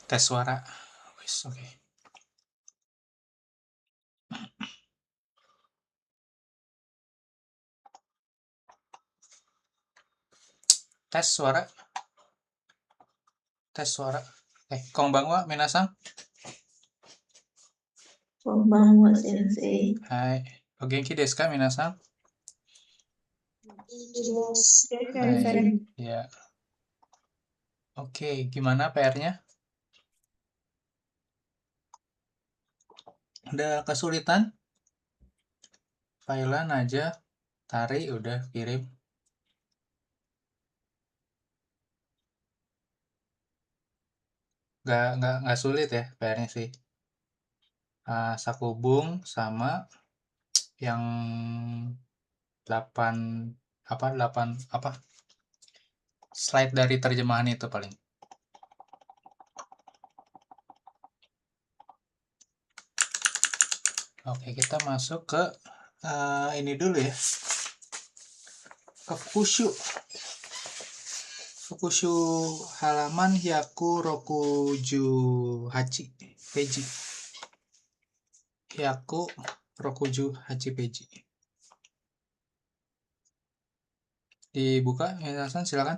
Tes suara. Wis, oke. Tes suara. Tes suara. Konbanwa, minasan. Konbanwa, sensei. Hai. O genki desu ka, minasan? Hai. Ya. Oke, gimana PR-nya? Udah kesulitan? Filean aja, Tari udah kirim. Nggak sulit ya PR-nya sih. Sakubung sama yang 8 apa slide dari terjemahan itu paling. Oke, kita masuk ke ini dulu ya. Ke Fukushu halaman Hyaku Rokuju Hachi Peji. Hyaku Rokuju Hachi Peji. Dibuka, Minasan, silakan.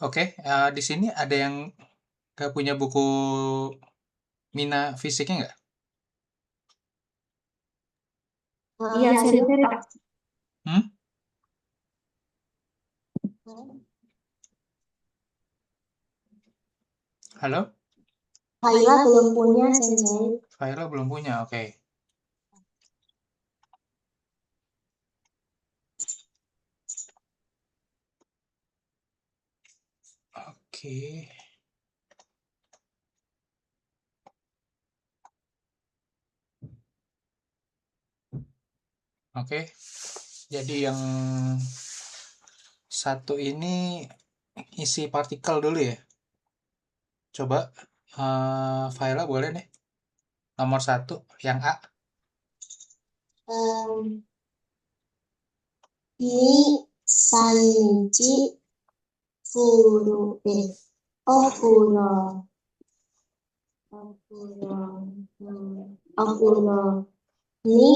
Oke, di sini ada yang gak punya buku Mina fisiknya nggak? Iya, sensei. Hmm? Halo? Haila belum punya, sensei. Faira belum punya, oke. Oke. Oke. Jadi yang satu ini isi partikel dulu ya. Coba Faira boleh nih. Nomor 1, yang A. Ini Sanji Furo. Okuro. Ini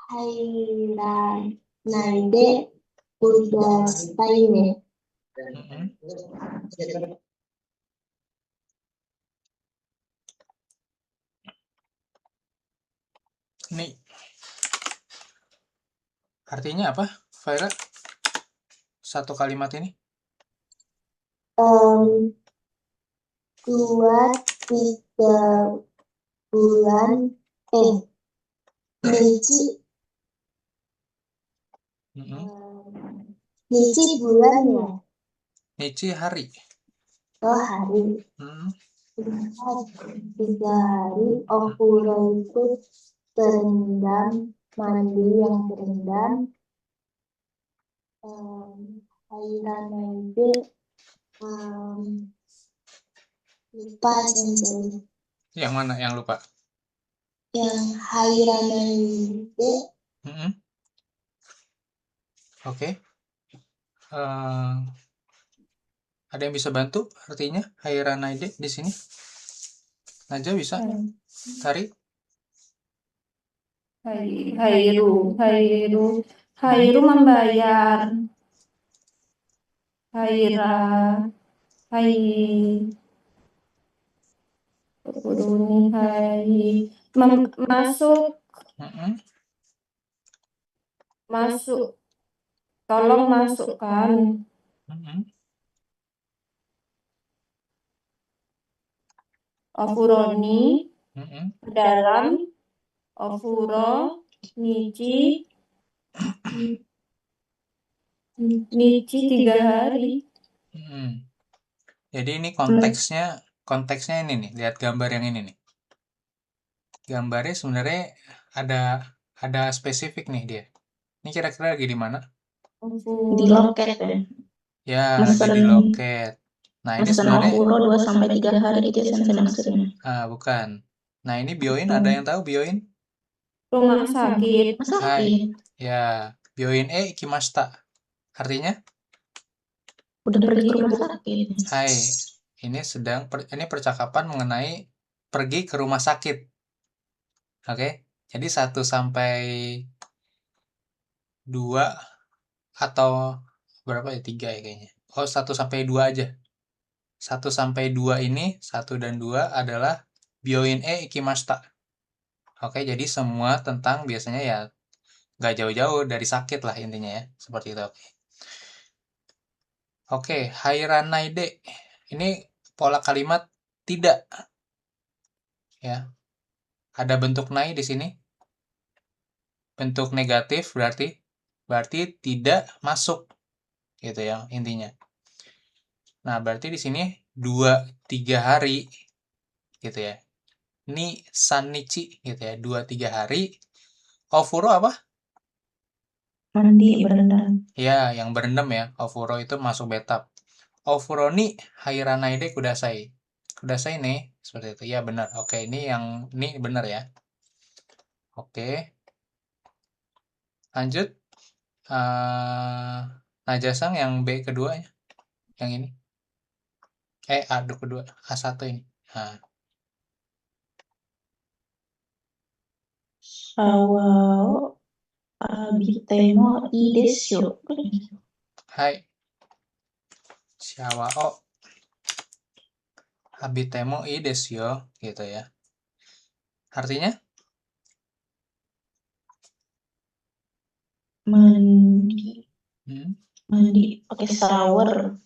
Hairanaide Udastaine. Nih. Artinya apa, Faira? Satu kalimat ini? 2-3 bulan. Nichi bulan ya? Nichi hari. Oh, hari. 3 hari Okuro itu terendam, mandi yang terendam. Hairanaide lupa, sensei. Yang mana yang lupa? Yang Hairanaide. Oke. Ada yang bisa bantu artinya Hairanaide di sini? Najwa bisa? Tari? Hairu membayar. Masuk. Tolong masukkan. Ofuroni dalam Ofuro Nichi 3 hari. Jadi ini konteksnya ini nih. Lihat gambar yang ini nih. Gambarnya sebenarnya ada spesifik nih dia. Ini kira-kira lagi di mana? Di loket ya. Ya, lagi di loket. Nah, ini Mesen sebenarnya Ofuro 2-3 hari itu sensei maksudnya. bukan. Nah, ini Bioin ada yang tahu Bioin? Rumah sakit. Hai. Ya, Bioin ikimashita. Artinya? Udah pergi ke rumah sakit. Hai. Ini ini percakapan mengenai pergi ke rumah sakit. Oke. Jadi 1 sampai 2 atau berapa ya? 3 ya kayaknya. Oh, 1 sampai 2 aja. 1 sampai 2 ini, 1 dan 2 adalah Bioin ikimashita. Oke, jadi semua tentang biasanya ya nggak jauh-jauh dari sakit lah intinya ya. Seperti itu. Oke, hairanaide. Ini pola kalimat tidak. Ya, ada bentuk nai di sini. Bentuk negatif berarti tidak masuk. Gitu ya intinya. Nah, berarti di sini 2-3 hari gitu ya. Ini sannichi gitu ya, 2-3 hari. Ofuro apa? Mandi berendam. Ya, yang berendam ya. Ofuro itu masuk bathtub. Ofuro ni hairanaide kudasai. Kudasai nih, seperti itu. Ya, benar. Oke, ini benar ya. Oke. Lanjut. Najasang yang B keduanya. Yang ini. A kedua. A1 ini. Nah, Shawao abitemo ii desu yo. hai. Shawao abitemo ii desu yo. Gitu ya. Artinya? Mandi pakai shower.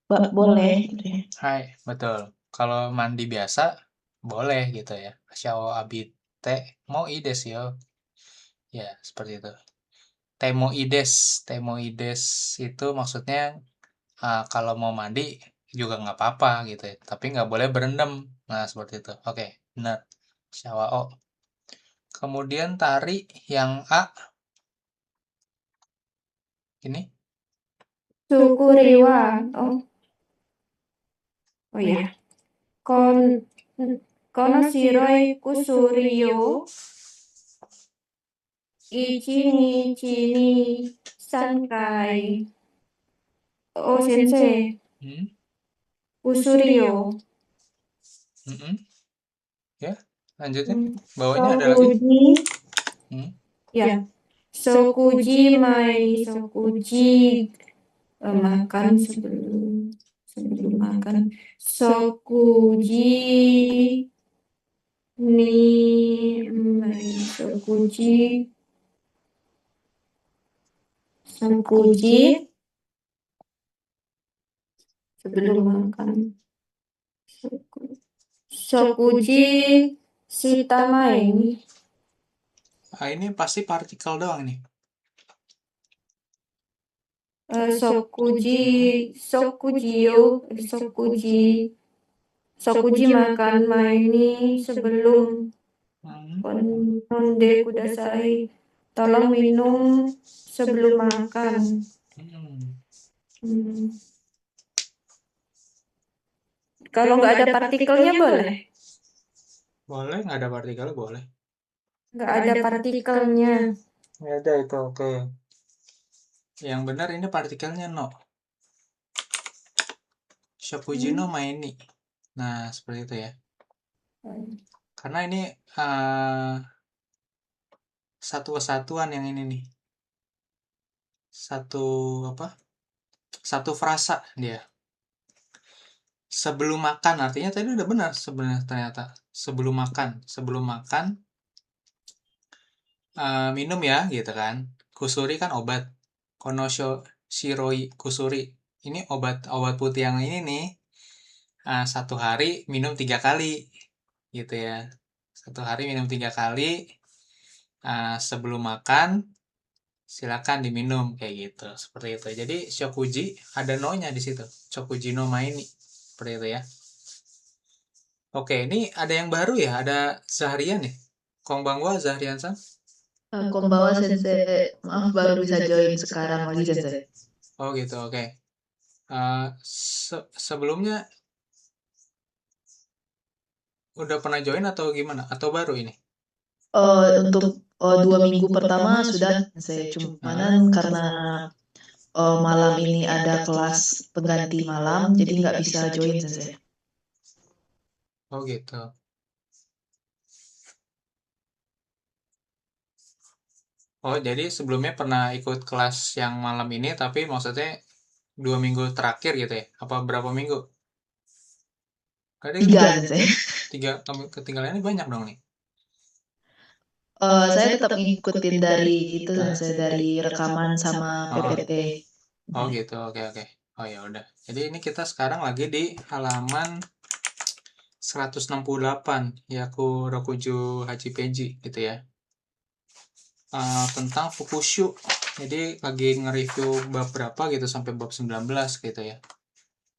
Boleh gitu ya. Hai, betul. Kalau mandi biasa boleh gitu ya. Shawao abite mo ii desu yo. Ya, seperti itu. Temoides itu maksudnya kalau mau mandi juga nggak apa-apa gitu ya. Tapi nggak boleh berendam. Nah, seperti itu. Oke, benar. Shawao. Kemudian tari yang A. Ini. Sukuriwa. Oh ya. Kono shiroi kusuri yo ichi nichi ni 3 回. Oh, sensei. Kusuri yo. Ya, lanjutin. Bawahnya ada lagi. Sokuji. Ya. Sokuji makan sebelum makan. Sokuji sebelum makan. Sokuji shitamai. Ini pasti partikel doang nih. Sokuji makan ini sebelum Onde kudasai. Tolong minum sebelum makan. Kalau nggak ada partikelnya boleh? Boleh, nggak ada partikel boleh. Nggak ada partikelnya. Nggak ada itu, oke. Yang benar ini partikelnya no. Shokuji no maini. Nah, seperti itu ya. Karena ini satu kesatuan yang ini nih. Satu frasa dia. Sebelum makan, artinya tadi udah benar sebenarnya ternyata. Sebelum makan minum ya gitu kan. Kusuri kan obat. Konosho shiroi kusuri. Ini obat putih yang ini nih. 1 hari minum 3 kali gitu ya. 1 hari minum 3 kali sebelum makan silakan diminum kayak gitu. Seperti itu. Jadi shokuji ada no-nya di situ. Shokuji no maini. Seperti itu ya. Oke, ini ada yang baru ya? Ada Zahrian nih. Konbanwa Zahrian-san. Konbawa Sensei, maaf baru bisa join sekarang lagi Sensei. Oh gitu, oke. Sebelumnya udah pernah join atau gimana? Atau baru ini? Untuk 2 minggu pertama sudah Sensei, cuman karena malam ini ada kelas pengganti malam, jadi nggak bisa join Sensei. Oh gitu. Oh, jadi sebelumnya pernah ikut kelas yang malam ini, tapi maksudnya 2 minggu terakhir gitu ya? Apa berapa minggu? Kadang 3 Sensei. ketinggalannya banyak dong nih. Saya tetap ngikutin dari itu Sensei, dari rekaman sama PPT. Oh gitu, oke oke. Oh ya udah. Jadi ini kita sekarang lagi di halaman 168 Yaku Rokuju Hachipeji gitu ya. Tentang Fukushu. Jadi lagi nge-review bab berapa gitu sampai bab 19 gitu ya.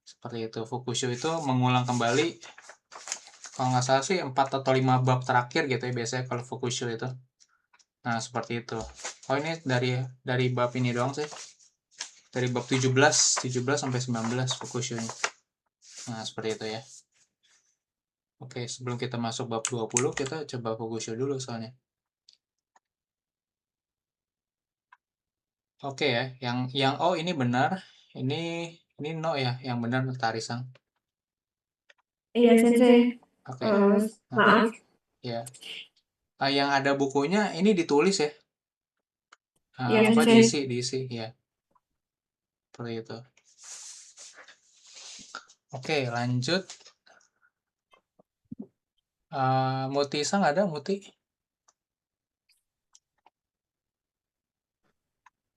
Seperti itu. Fukushu itu mengulang kembali, kalau nggak salah sih 4 atau 5 bab terakhir gitu ya biasanya kalau Fukushu itu. Nah, seperti itu. Oh, ini dari bab ini doang sih. Dari bab 17 sampai 19 Fukushu-nya. Nah, seperti itu ya. Oke, sebelum kita masuk bab 20, kita coba Fukushu dulu soalnya. Oke ya, yang oh ini benar. Ini no ya, yang benar Tarisang. Iya, Sensei. Oke. Maaf. Ya. Yang ada bukunya ini ditulis ya. Iya, Apa Sensei. diisi ya. Seperti itu. Oke, lanjut. Muti Sang ada Muti?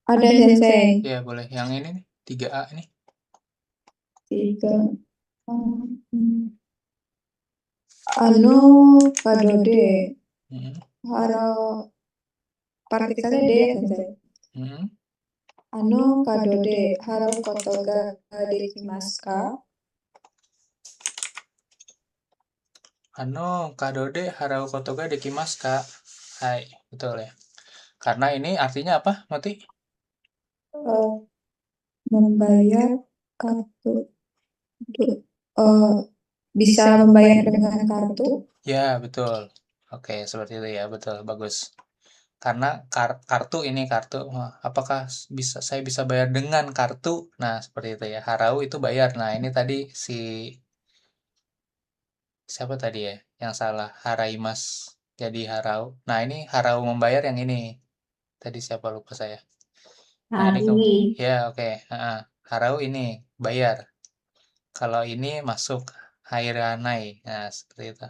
Ada, Sensei. Ya, boleh. Yang ini nih, 3A ini. 3. Ano kadode Hmm. haro partikelnya D ya, Sensei. Hmm. Ano kadode haro koto ga dekimasu ka? Ano kadode harau koto ga dekimasu ka? Hai, betul ya. Karena ini artinya apa, Muti? Membayar kartu. Bisa membayar dengan kartu? Ya, betul. Oke, seperti itu ya, betul, bagus. Karena kartu ini kartu, apakah saya bisa bayar dengan kartu? Nah, seperti itu ya. Harau itu bayar. Nah, ini tadi siapa tadi ya yang salah? Haraimas jadi harau. Nah, ini harau membayar yang ini. Tadi siapa lupa saya. Nah, ini ya oke. Harau ini bayar. Kalau ini masuk hairanai. Nah, seperti itu.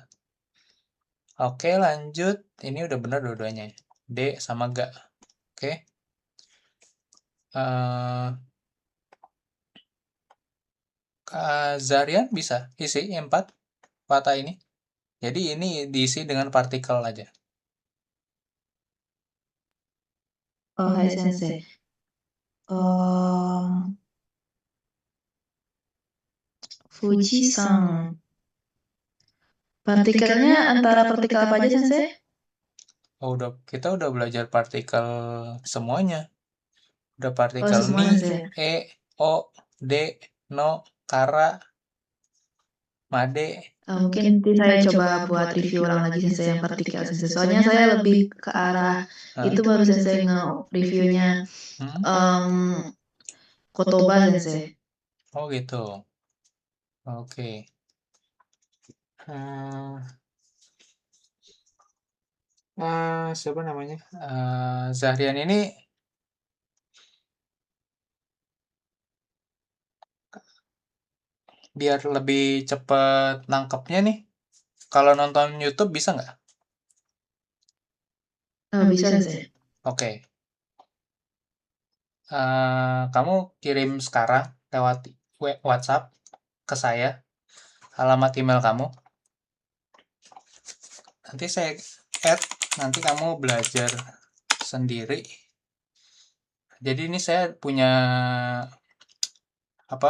Oke, lanjut. Ini udah benar dua-duanya. D sama ga. Oke. Zarian bisa isi 4 kata ini. Jadi ini diisi dengan partikel aja. Oh, hai Sensei. Fuji-san. Partikelnya antara partikel apa aja Sensei? Oh, kita udah belajar partikel semuanya. Udah partikel semua, ni, Sensei. e, o, d, no, kara, made. Mungkin nanti saya coba buat review ulang lagi Sensei yang partikel Sensei. Soalnya saya lebih ke arah itu baru Sensei nge-reviewnya Kotoba Sensei. Oh gitu. Oke. Siapa namanya? Zahrian ini biar lebih cepet nangkepnya nih. Kalau nonton YouTube bisa nggak? Bisa Sensei. Oke. Kamu kirim sekarang lewat WhatsApp ke saya alamat email kamu. Nanti saya add, nanti kamu belajar sendiri Jadi ini saya punya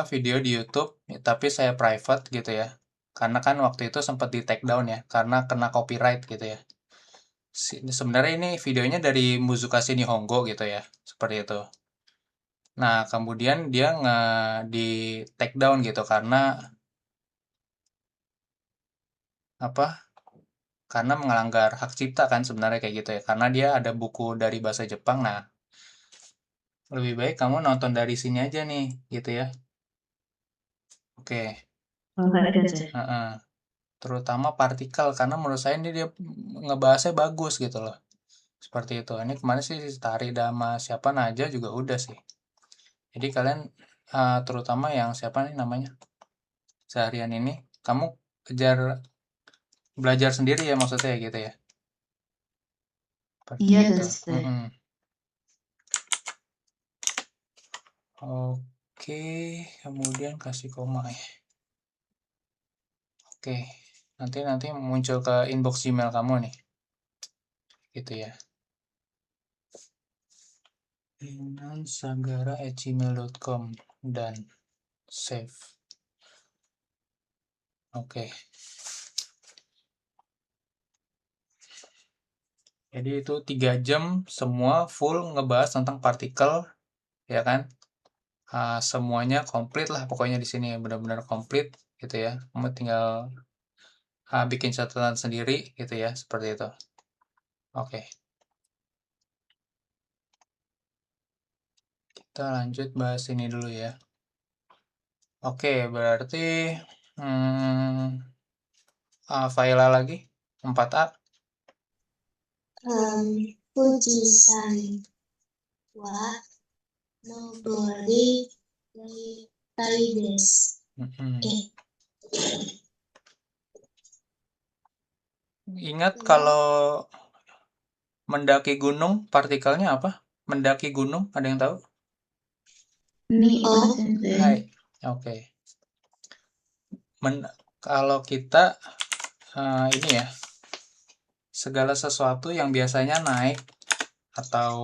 video di YouTube, tapi saya private gitu ya. Karena kan waktu itu sempat di take down ya, karena kena copyright gitu ya. Sebenarnya ini videonya dari Muzukashi Nihongo gitu ya, seperti itu. Nah, kemudian dia di take down gitu karena apa? Karena melanggar hak cipta kan sebenarnya kayak gitu ya. Karena dia ada buku dari bahasa Jepang. Nah, lebih baik kamu nonton dari sini aja nih, gitu ya. Oke. Oh, nggak sensei. Heeh. Terutama partikel karena menurut saya ini dia ngebahasnya bagus gitu loh. Seperti itu. Ini kemarin sih Tari Dama siapa Naja juga udah sih. Jadi kalian terutama yang siapa nih namanya? Seharian ini kamu kejar belajar sendiri ya maksudnya gitu ya. Seperti Iya, itu. sensei. Oke, kemudian kasih koma ya. Oke, nanti muncul ke inbox Gmail kamu nih, gitu ya. inansagara@gmail.com dan save. Oke. Jadi itu 3 jam semua full ngebahas tentang partikel, ya kan? Semuanya komplit lah pokoknya di sini benar-benar komplit gitu ya. Kamu tinggal bikin catatan sendiri gitu ya, seperti itu. Oke. Kita lanjut bahas ini dulu ya. Oke, berarti Faila lagi 4A. Fujisan wa Nobori Tai desu. Ingat kalau mendaki gunung partikelnya apa? Mendaki gunung ada yang tahu? Ini Oh. sensei. Hai. Oke. Kalau kita ini ya, segala sesuatu yang biasanya naik atau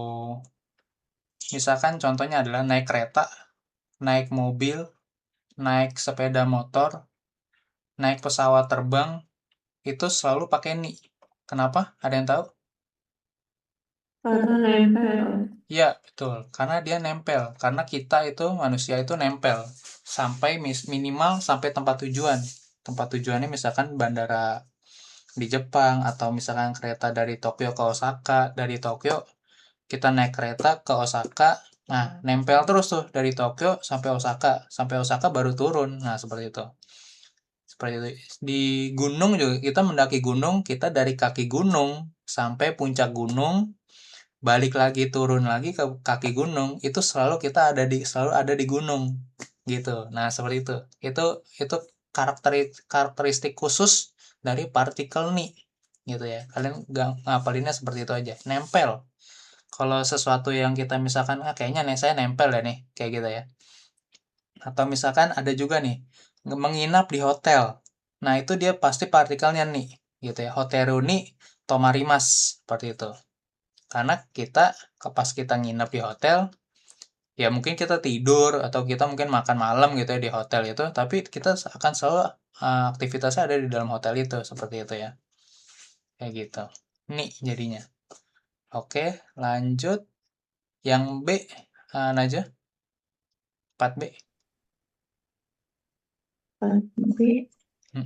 misalkan contohnya adalah naik kereta, naik mobil, naik sepeda motor, naik pesawat terbang, itu selalu pakai ni. Kenapa? Ada yang tahu? Karena nempel. Iya, betul. Karena dia nempel. Karena kita itu, manusia itu nempel. Sampai minimal sampai tempat tujuan. Tempat tujuannya misalkan bandara di Jepang, atau misalkan kereta dari Tokyo ke Osaka. Dari Tokyo, kita naik kereta ke Osaka. Nah, nempel terus tuh dari Tokyo sampai Osaka. Sampai Osaka baru turun. Nah, seperti itu. Seperti itu. Di gunung juga, kita mendaki gunung, kita dari kaki gunung sampai puncak gunung, balik lagi turun lagi ke kaki gunung, itu selalu ada di gunung gitu. Nah, seperti itu karakteristik khusus dari partikel nih gitu ya. Kalian ngapalinnya seperti itu aja, nempel. Kalau sesuatu yang kita misalkan kayaknya nih saya nempel ya nih kayak gitu ya, atau misalkan ada juga nih menginap di hotel. Nah, itu dia pasti partikelnya nih gitu ya, hoteru ni tomarimasu, seperti itu. Karena pas kita nginep di hotel, ya mungkin kita tidur atau kita mungkin makan malam gitu ya di hotel itu, tapi kita akan selalu aktivitasnya ada di dalam hotel itu, seperti itu ya. Kayak gitu. Nih jadinya. Oke, lanjut. Yang B, Najwa. 4B. 4B. Hmm.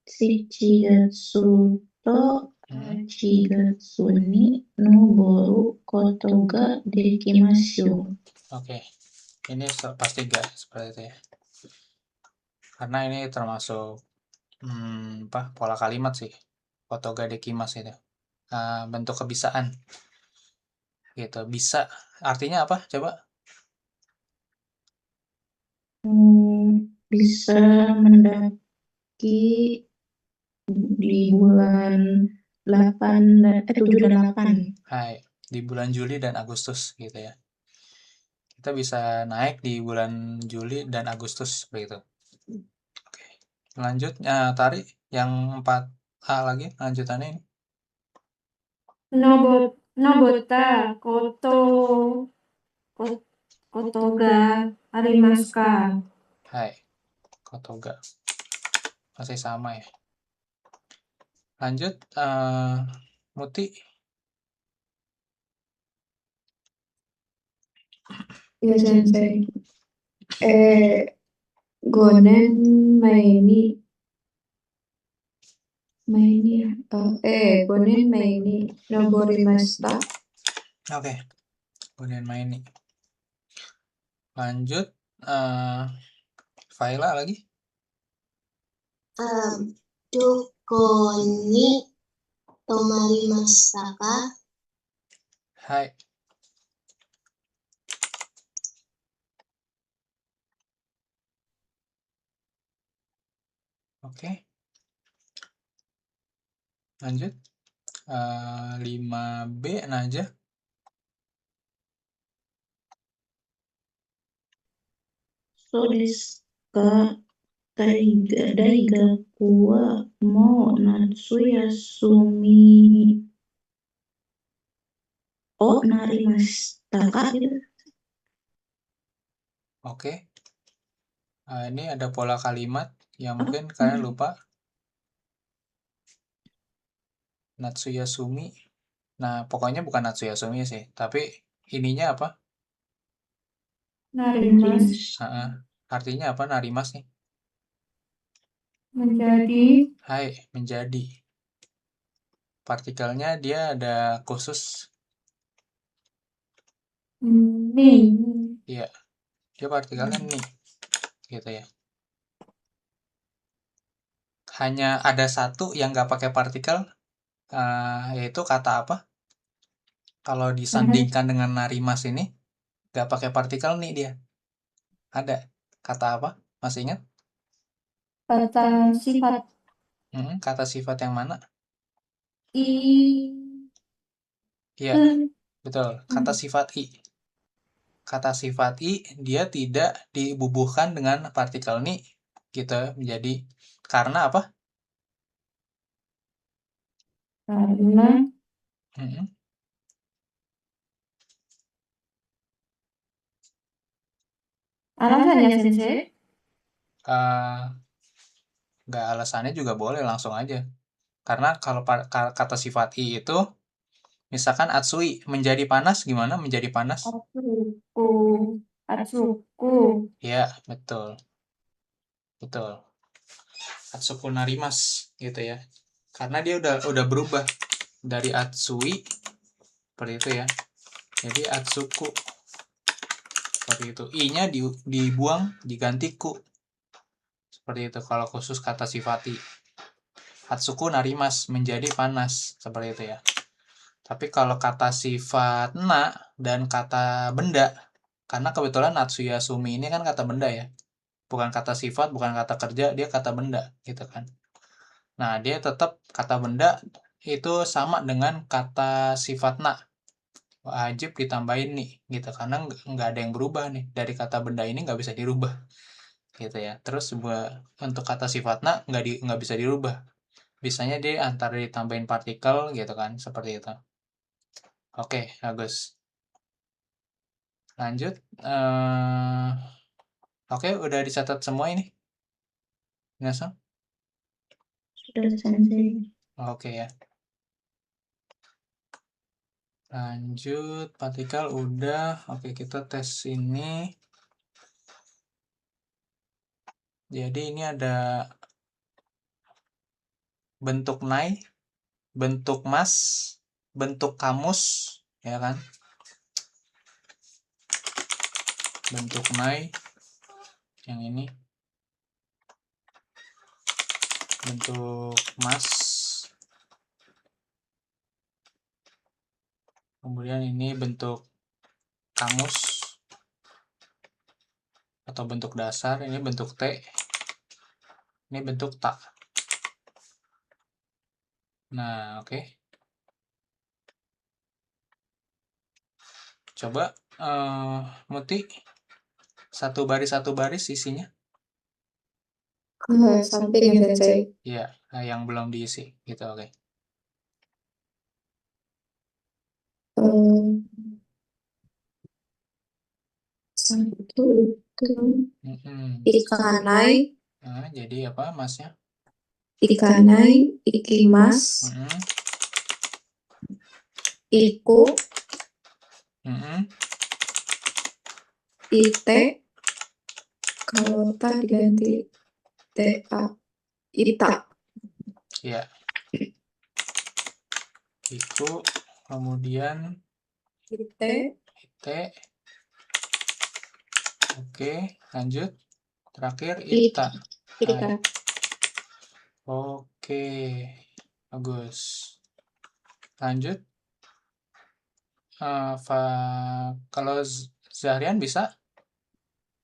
Shichigatsu to Hachigatsu ni Noboru koto ga dekimashu. Oke. Ini pasti gak seperti itu ya. Karena ini termasuk pola kalimat sih. Koto ga dekimasu itu. Bentuk kebisaan. Gitu. Bisa. Artinya apa? Coba. Bisa mendaki di bulan 7 dan 8. Hai, di bulan Juli dan Agustus gitu ya. Kita bisa naik di bulan Juli dan Agustus begitu. Oke. Lanjut, Tari yang 4A lagi lanjutannya ini. Nobota koto Kotoga arimasu ka? Hai, kotoga. Masih sama ya. Lanjut, Muti. Ya, Sensei. Gonen maini. Gonen maini noborimashita. Oke, kemudian main nih. Lanjut, Faila lagi. Doko ni tomarimashita ka? Hai. Oke. Lanjut. 5B Naja. So desu ka daigaku wa mo natsuyasumi o narimashita ka gitu. Oke. Ini ada pola kalimat yang mungkin kalian lupa. Natsuyasumi. Nah, pokoknya bukan Natsuyasumi sih, tapi ininya apa? Narimas. Artinya apa narimas nih? Menjadi. Hai, menjadi. Partikelnya dia ada khusus. Nih. Iya, dia partikelnya nih, gitu ya. Hanya ada satu yang nggak pakai partikel, yaitu kata apa? Kalau disandingkan dengan narimas ini, nggak pakai partikel nih dia. Ada kata apa? Masih ingat? Kata sifat. Kata sifat yang mana? I. Iya, betul. Kata sifat i. Kata sifat i dia tidak dibubuhkan dengan partikel ni, gitu menjadi karena apa? Karena. Alasannya, Sensei? Nggak alasannya juga boleh, langsung aja. Karena kalau kata sifat i itu, misalkan Atsui menjadi panas, gimana menjadi panas? Atsuku. Ya, betul. Betul. Atsuku narimas gitu ya. Karena dia udah berubah dari Atsui seperti itu ya. Jadi Atsuku seperti itu. I-nya dibuang, diganti ku. Seperti itu kalau khusus kata sifat i. Atsuku narimas menjadi panas seperti itu ya. Tapi kalau kata sifat na dan kata benda, karena kebetulan Natsuyasumi ini kan kata benda ya. Bukan kata sifat, bukan kata kerja, dia kata benda gitu kan. Nah, dia tetap kata benda itu sama dengan kata sifat na. Wajib ditambahin nih gitu karena nggak ada yang berubah nih. Dari kata benda ini nggak bisa dirubah gitu ya. Terus untuk kata sifat na nggak bisa dirubah. Bisanya dia antara ditambahin partikel gitu kan, seperti itu. Oke, bagus. Lanjut. Oke, udah dicatat semua ini. Ngasam? Sudah, Sensei. Oke ya. Lanjut, partikel udah. Oke, kita tes ini. Jadi ini ada bentuk nai, bentuk mas, bentuk kamus, ya kan? Bentuk nai yang ini. Bentuk mas. Kemudian ini bentuk kamus atau bentuk dasar, ini bentuk T. Ini bentuk ta. Nah, oke. Coba Muti satu baris isinya. Samping ya, Sensei. Iya, yang belum diisi gitu, oke. Satu itu Mm-mm. ikanai, Nah, jadi apa masnya? ikanai, ikimas, Mm-mm. iku, Mm-mm. ite, kalau ta diganti ta, ita, Ya, iku, kemudian ite, ite. Oke, lanjut. Terakhir ita, ita. ita. Hai. Oke, bagus. Lanjut. Kalau Zahrian bisa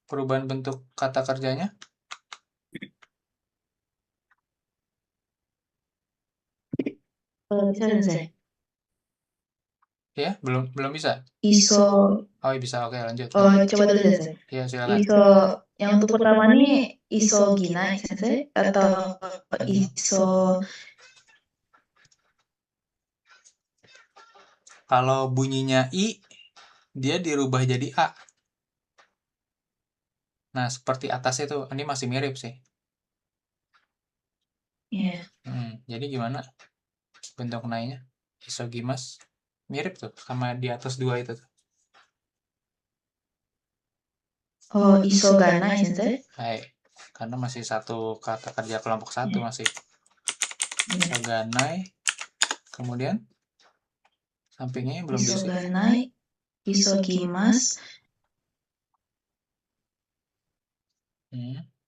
perubahan bentuk kata kerjanya? Bisa Sensei. Ya, belum bisa. Iso, Oh, ya bisa. Oke, lanjut. coba dulu Sensei. Ya, silakan. Iso, yang untuk pertama nih iso ginai Sensei atau iso Kalau bunyinya I, dia dirubah jadi A. Nah, seperti atas itu. Ini masih mirip sih. ya. Jadi gimana bentuk nainya? Isogimas. Mirip tuh sama di atas dua itu tuh. Oh, iso ganai Sensei. Hai. Karena masih satu kata kerja kelompok satu masih. Ya. Isoganai. Kemudian sampingnya belum Iso diisi. ganai, iso gimas,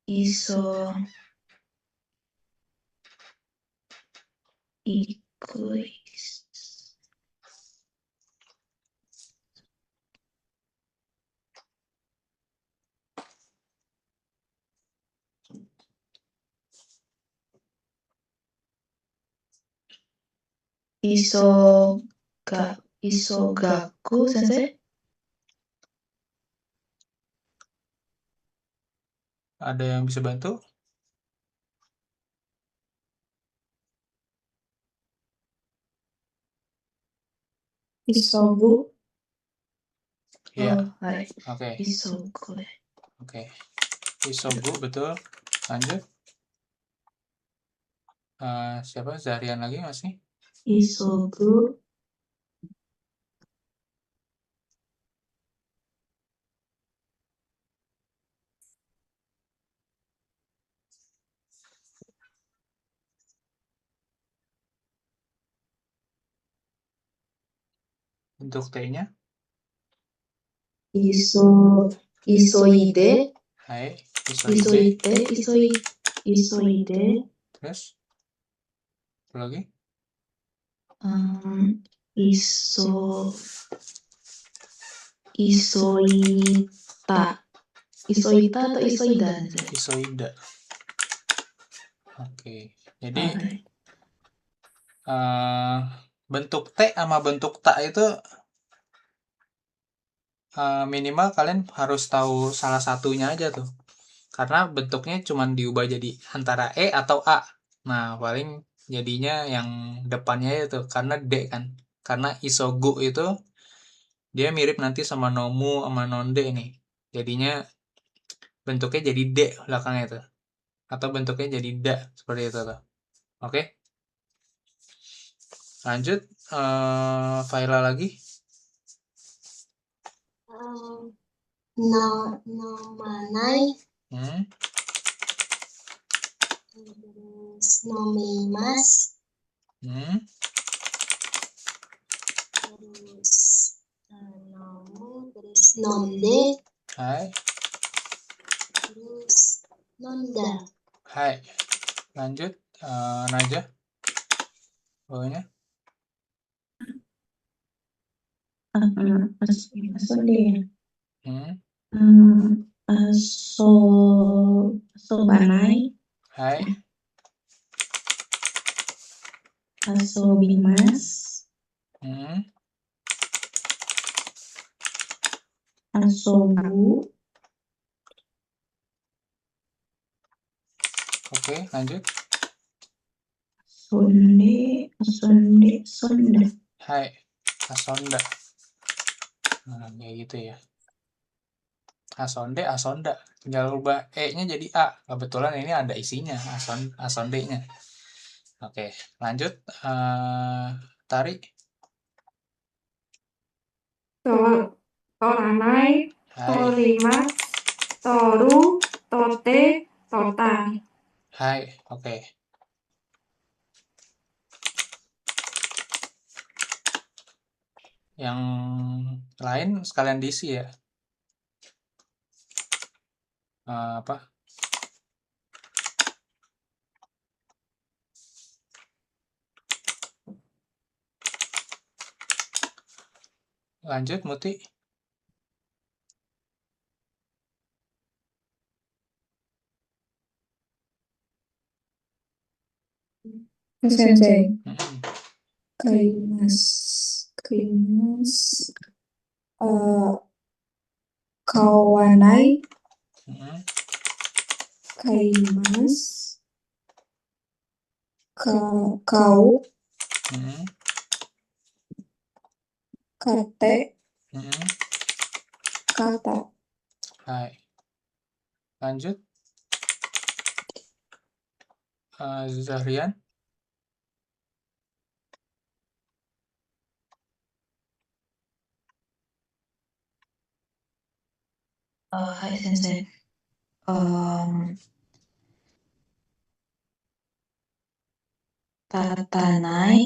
iso ikuis. Iso gaku Sensei. Ada yang bisa bantu? Isobu, Iya. Oh, hai. Oke. Isogu. Oke. Isogu betul. Lanjut. Siapa? Zahrian lagi masih? Isogu. Untuk T-nya? Isoide. Hai. Isoide. Isoide. Terus? Apa lagi? Isoita. Isoita atau isoida? Isoida. Oke. Jadi bentuk T sama bentuk ta itu minimal kalian harus tahu salah satunya aja tuh. Karena bentuknya cuma diubah jadi antara E atau A. Nah, paling jadinya yang depannya itu karena D kan. Karena isogu itu dia mirip nanti sama nomu sama nonde nih. Jadinya bentuknya jadi D belakangnya itu. Atau bentuknya jadi da seperti itu tuh. Oke. Lanjut Faila lagi. Nomanai, terus nomimas, terus nomu, terus nomde, Hai. terus nonda. Hai. Lanjut Naja. Bawahnya. Asobanai, Hai. asobimas, asobu, Oke, lanjut. sonda. Hai. Asonda. Nah, kayak gitu ya. Asonde, asonda. Tinggal ubah E-nya jadi A. Kebetulan ini ada isinya, asondenya. Oke, lanjut. Tari. Toranai, Hai. torimas, toru, tote, tota. Hai, oke. Yang lain sekalian diisi ya. Apa? Lanjut, Muti. Sensei. Mm-mm. Kaimas, kawanai, Mm-mm. kaimas, kau, Mm-mm. kate, Mm-mm. kata. Hai. Lanjut. Zahrian. Hai Sensei. Tatanai,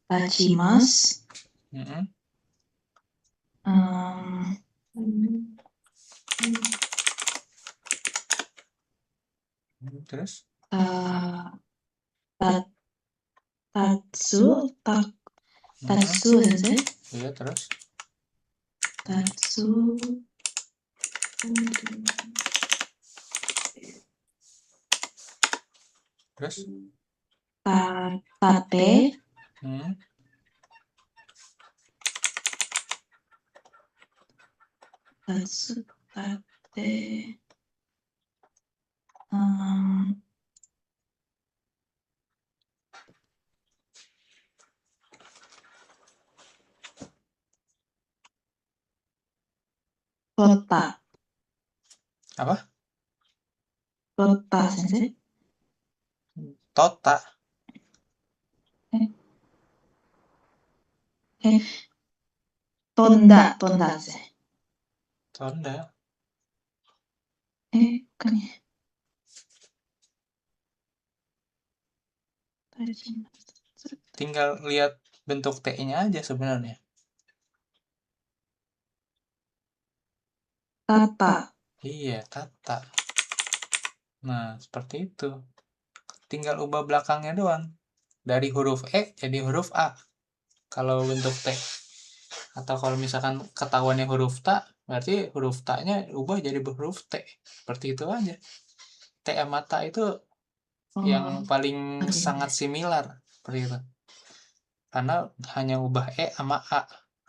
tachimas, Mm-mm. Terus? tatsu, tatsu Sensei. Iya, terus? Tatsu, Terus? tate, Hmm. tatsu, tate, kota, Apa? kota Sensei. Tota. Tonda Sensei. Tonda. Kan ya. Tinggal lihat bentuk T-nya aja sebenarnya. Tata. Iya, tata. Nah, seperti itu. Tinggal ubah belakangnya doang. Dari huruf E jadi huruf A. Kalau bentuk T. Atau kalau misalkan ketahuannya huruf ta, berarti huruf ta-nya ubah jadi huruf T. Seperti itu aja. T sama ta itu yang paling sangat similar. Seperti itu. Karena hanya ubah E sama A.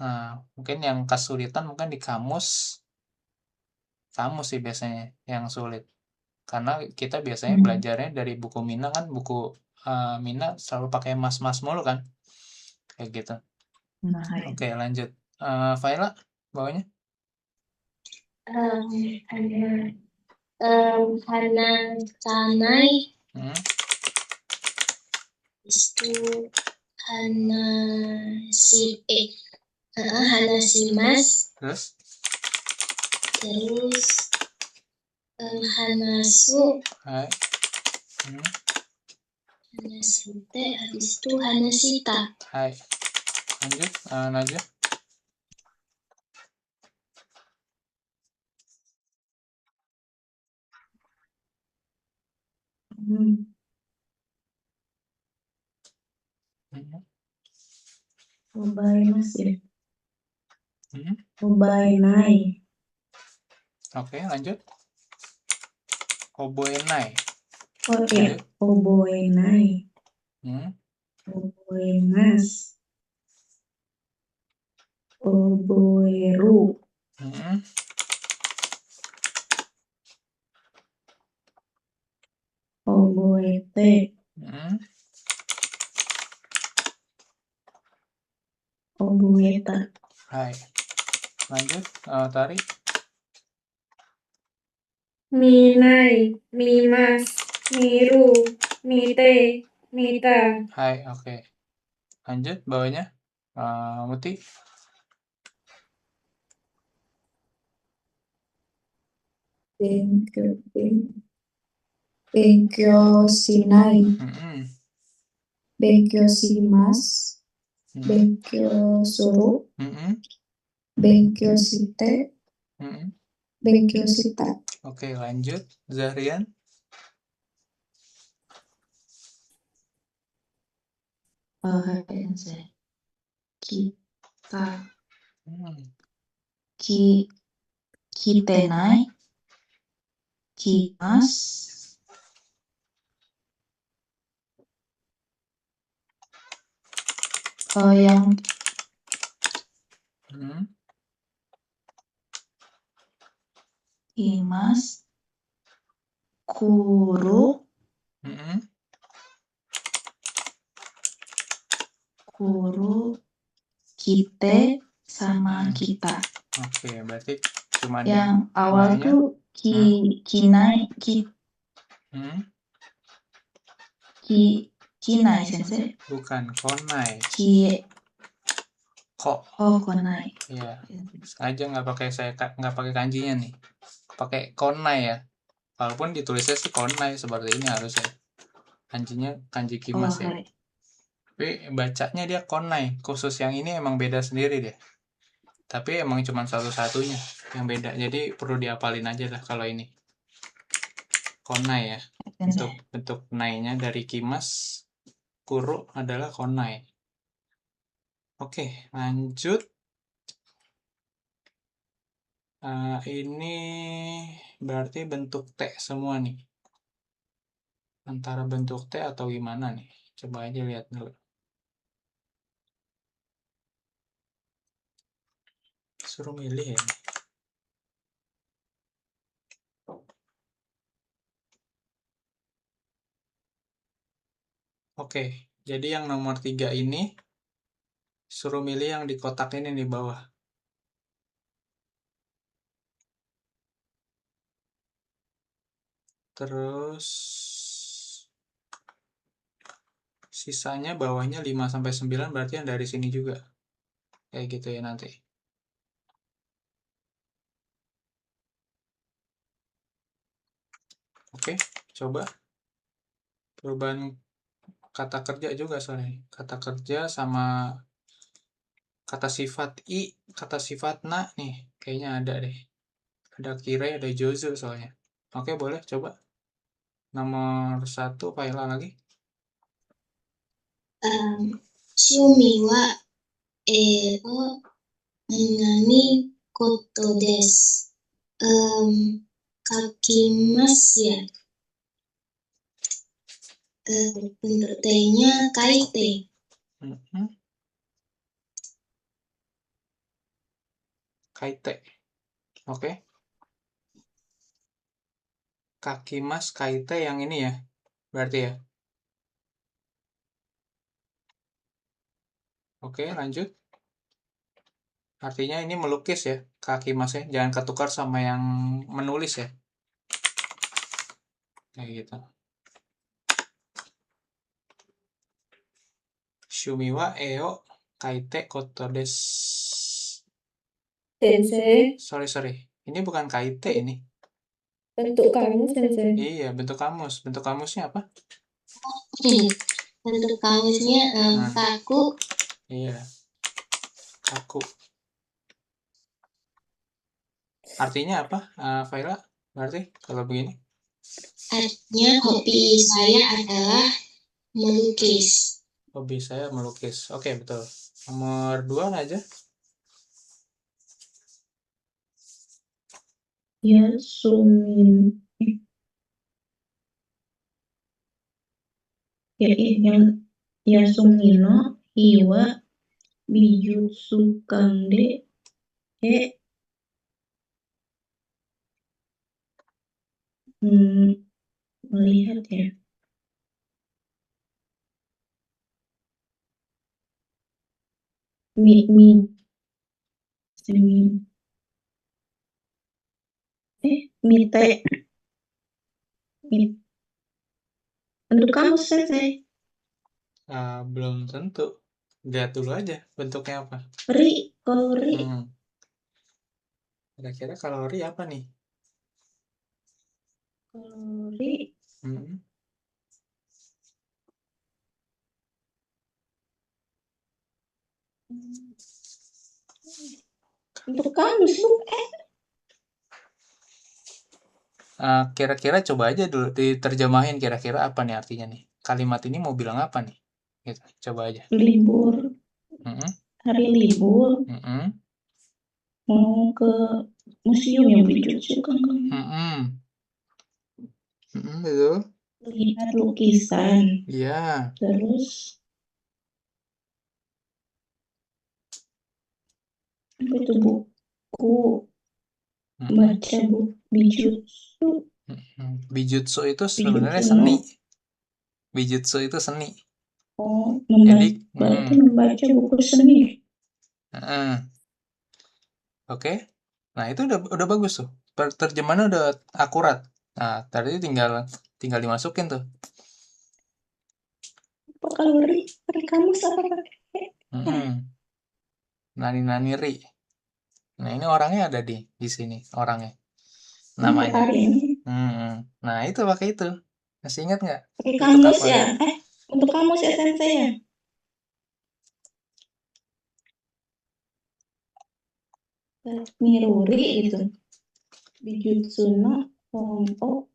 Nah, mungkin yang kesulitan mungkin di kamus sih biasanya yang sulit. Karena kita biasanya belajarnya dari buku Mina kan, buku Mina selalu pakai mas-mas mulu kan. Kayak gitu. Oke, lanjut. Faila, bawahnya? Hana Canai, Hmm. itu Hana Hanasimas, Terus? terus Hanasu, Hai. Hmm. Hanasite, habis itu Hanasita. Hai. Lanjut, Najwa. Obaemas ya. Hmm. Obaenai. Oke, lanjut. Oboenai. Oke, oboenai. Hmm. Oboemas. Oboeru. Hmm. Oboete. Hmm. Oboeta. Hai. Lanjut. Tari. Minai, Mimas, Miru, Mite, Mita. Hai, oke. Lanjut bawahnya. Muti. Benkyo, Benkyo Shinai, Mm-mm. Benkyo Shimasu, Mm-mm. Benkyo Suru, Mm-mm. Benkyo Shite, Mm-mm. Benkyo Shita. Oke, lanjut. Zahrian. Hai sensei. Kita Hmm. kitenai, kimas, yang Hmm. kimas, kuru, Mm-mm. kite, sama kita. Oke, berarti cuma Yang awal nanya. tuh kinai, Hmm. kinai sensei. Bukan, konai. Kok. Konai. Iya. Sengaja nggak pakai kanjinya nih. Pakai konai ya. Walaupun ditulisnya sih konai seperti ini harusnya. Kanjinya kanji kimas ya. Hai. Tapi bacanya dia konai. Khusus yang ini emang beda sendiri deh. Tapi emang cuma satu-satunya yang beda. Jadi perlu diapalin aja lah kalau ini. Konai ya. Bentuk nainya dari kimas, kuru adalah konai. Oke, lanjut. Ini berarti bentuk T semua nih. Antara bentuk T atau gimana nih? Coba aja lihat dulu. Suruh milih ya. Oke, jadi yang nomor 3 ini suruh milih yang di kotak ini di bawah. Terus sisanya bawahnya 5-9 berarti yang dari sini juga. Kayak gitu ya nanti. Oke, coba perubahan kata kerja juga soalnya. Kata kerja sama kata sifat i, kata sifat na nih. Kayaknya ada deh. Ada kire, ada jozo soalnya. Oke, boleh coba. Nomor 1, Paila lagi. Shumi wa o hanani koto desu. Kakimasu ya. Bentuk T-nya kaite. Kaite. Oke. Kakimas kaite yang ini ya. Berarti ya. Oke, lanjut. Artinya ini melukis ya, kaki masnya. Jangan ketukar sama yang menulis ya. Kayak gitu. Shumiwa eo kaite koto desu. Sensei, Sorry. Ini bukan kaite ini. bentuk kamu, Sensei. Iya, bentuk kamus. Bentuk kamusnya apa? Bentuk kamusnya kaku. Iya. Kaku. Artinya apa, Faila? Berarti kalau begini? Artinya hobi saya adalah melukis. Hobi saya melukis. Oke, betul. Nomor 2 aja. Yasumino hiwa bijutsu kande melihat ya. Mite. Untuk kamu Sensei. Belum tentu. Lihat dulu aja bentuknya apa. Kalori. Kira-kira kalori apa nih? Kalori. Untuk kamu Kira-kira coba aja dulu diterjemahin kira-kira apa nih artinya nih. Kalimat ini mau bilang apa nih? Gitu. Coba aja. libur. Hari libur. Mau ke museum yang bijutsu kan. Betul. Lihat lukisan. Iya. Terus apa itu buku? Baca buku bijutsu. Bijutsu itu sebenarnya seni. Bijutsu itu seni. Berarti membaca buku seni. Oke. Nah, itu udah bagus tuh. Terjemahannya udah akurat. Nah, tadi tinggal dimasukin tuh. Apa kalori? Pakai kamus apa pakai? Nani ri. Nah, ini orangnya ada di sini orangnya. Namanya. Nah, itu pakai itu. Masih ingat nggak? Pakai kamus ya? Untuk kamus ya Sensei ya? Miruri gitu. Bijutsu no Honpo.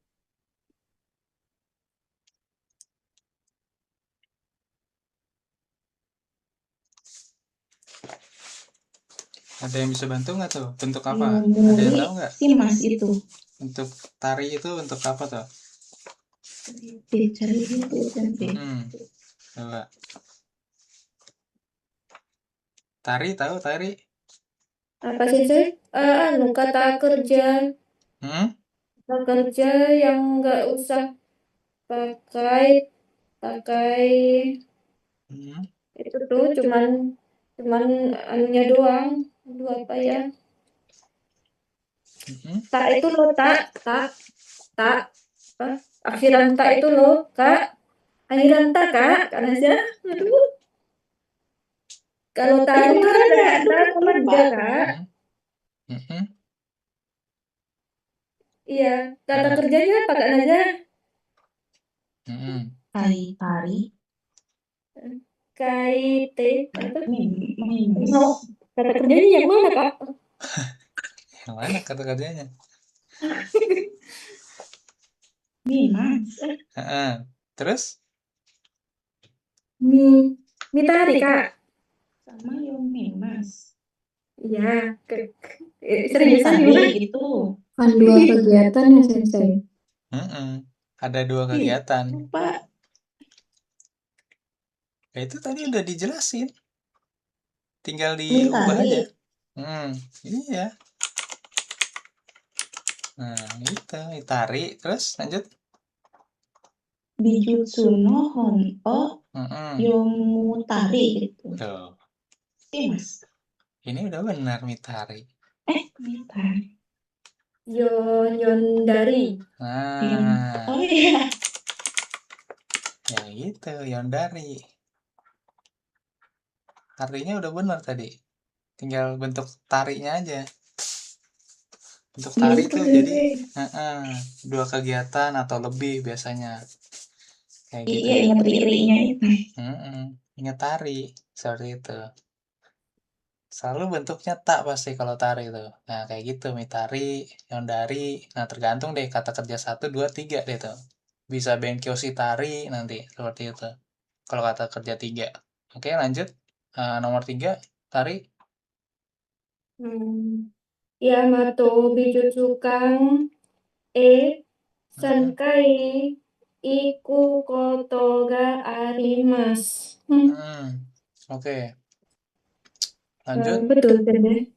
Ada yang bisa bantu nggak tuh? Bentuk apa? Ada yang tahu nggak? Simas itu. Untuk tari itu bentuk apa tuh? Dicari itu Sensei. Coba. Tari tahu tari? Apa sih, kata kerja. Kata kerja yang nggak usah pakai itu tuh cuman anunya doang. Aduh, apa ya? Tak itu loh, tak apa? Akhiran tak itu loh, Kak. Akhiran tak, Kak. Karena aja. Aduh. Kalau tadi itu ada keluarga, Kak. Iya, kata kerjanya pakai aja. Tari. Kaite. Kata kerjanya yang mana, Kak? Yang mana kata kerjanya? Mimas. Terus? Mitari, Kak. Sama yang mimas. Iya. Seriusan gimana? Gitu. Kan 2 kegiatan ya, Sensei. Ada 2 kegiatan. Pak. Ya, itu tadi udah dijelasin. Tinggal diubah aja. Iya. Nah, itu itari. Terus lanjut. Bijutsu no Honpo Yomutari gitu. Tuh. Mas. Ini udah benar mitari. Mitari. Yondari. Oh iya. Ya gitu, yondari. Artinya udah benar tadi. Tinggal bentuk tarinya aja. Bentuk tari itu jadi 2 kegiatan atau lebih biasanya. Kayak gitu. Iya, ingat ririnya itu. Ingat tari seperti itu. Selalu bentuknya tak pasti kalau tari itu. Nah, kayak gitu, mitari, yondari. Nah, tergantung deh kata kerja 1, 2, 3 deh tuh. Bisa benkyoshi tari nanti seperti itu. Kalau kata kerja 3. Oke, lanjut. Nomor 3, tari. Yamato Bijutsukan Sankai Iku Koto ga arimasu. Oke. Lanjut. Betul, Sensei.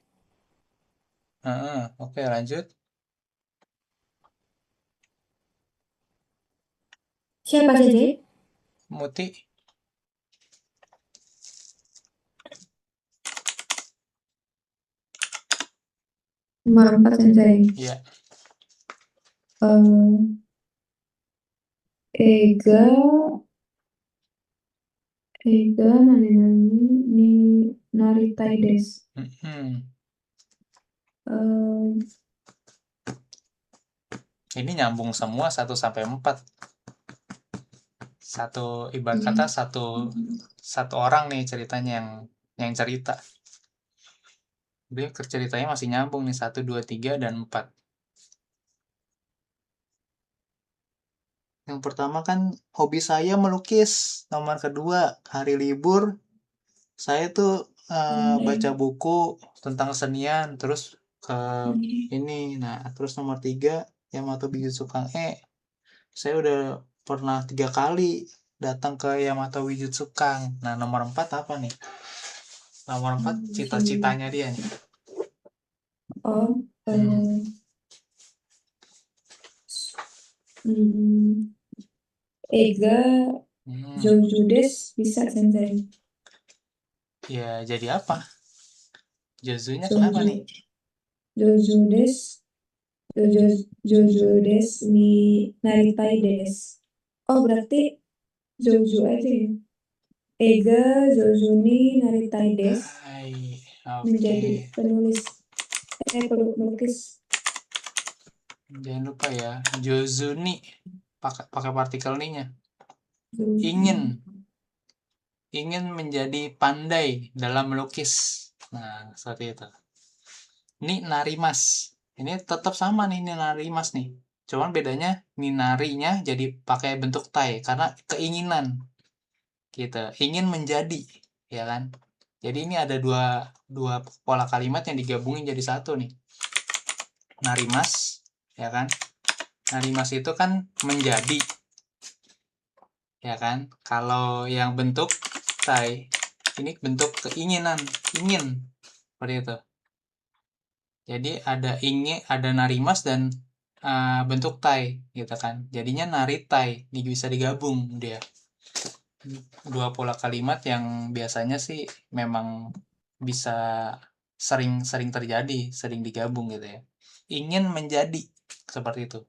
Oke, lanjut. Siapa, Sensei? Muti. Nomor 4, Sensei. Iya. Ega nani ni naritai desu. Ini nyambung semua 1 sampai 4. Satu ibarat kata satu orang nih ceritanya yang cerita. Dia ceritanya masih nyambung nih 1, 2, 3 dan 4. Yang pertama kan hobi saya melukis. Nomor kedua, hari libur saya tuh baca buku tentang kesenian, terus ke ini. Nah, terus nomor 3, Yamato Bijutsu Kang-e. Saya udah pernah 3 kali datang ke Yamato Bijutsu Kang. Nah, nomor 4 apa nih? Nomor 4 cita-citanya dia nih. Ega Jojo desu bisa sensei. Ya, jadi apa? Jozunya kenapa nih? Jojo desu ni naritai desu. Oh, berarti Jojo aja ya. Ega Jojo ni naritai desu. Menjadi penulis pelukis. Jangan lupa ya, Jozu ni pakai partikel ni-nya. Ingin menjadi pandai dalam melukis. Nah, seperti itu. Ni narimas. Ini tetap sama nih, ni narimas nih. Cuman bedanya ni narinya jadi pakai bentuk tai karena keinginan. Gitu. Ingin menjadi, ya kan? Jadi ini ada dua pola kalimat yang digabungin jadi satu nih. Narimas, ya kan? Narimas itu kan menjadi. Ya kan? Kalau yang bentuk tai, ini bentuk keinginan, ingin. Seperti itu. Jadi ada narimas dan bentuk tai, gitu kan. Jadinya naritai, bisa digabung dia. Dua pola kalimat yang biasanya sih memang bisa sering terjadi, sering digabung gitu ya. Ingin menjadi, seperti itu.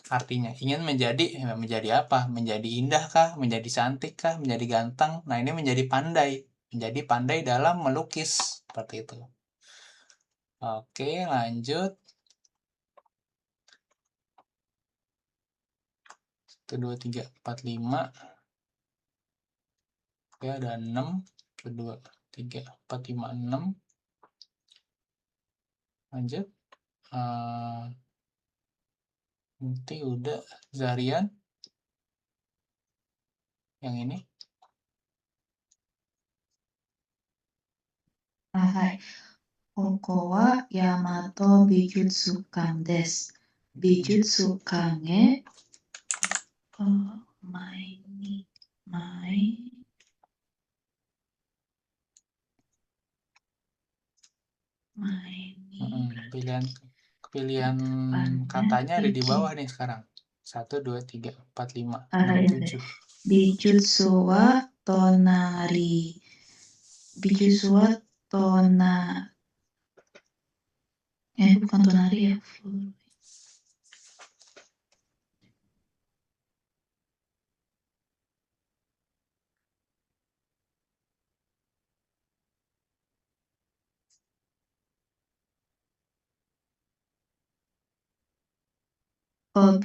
Artinya ingin menjadi apa? Menjadi indah kah? Menjadi cantik kah? Menjadi ganteng? Nah, ini menjadi pandai dalam melukis, seperti itu. Oke, lanjut. 1, 2, 3, 4, 5. Oke, ada 6. 1, 2, 3, 4, 5, 6. Lanjut. Nanti udah Zarian. Yang ini. Hai. Koko wa Yamato Bijutsu Kang desu. Bijutsu Kang e Pilihan katanya ada di bawah nih sekarang. 1, 2, 3, 4, 5, 6, 7. Bijutsu wa tonari. Bijutsu wa bukan tonari ya.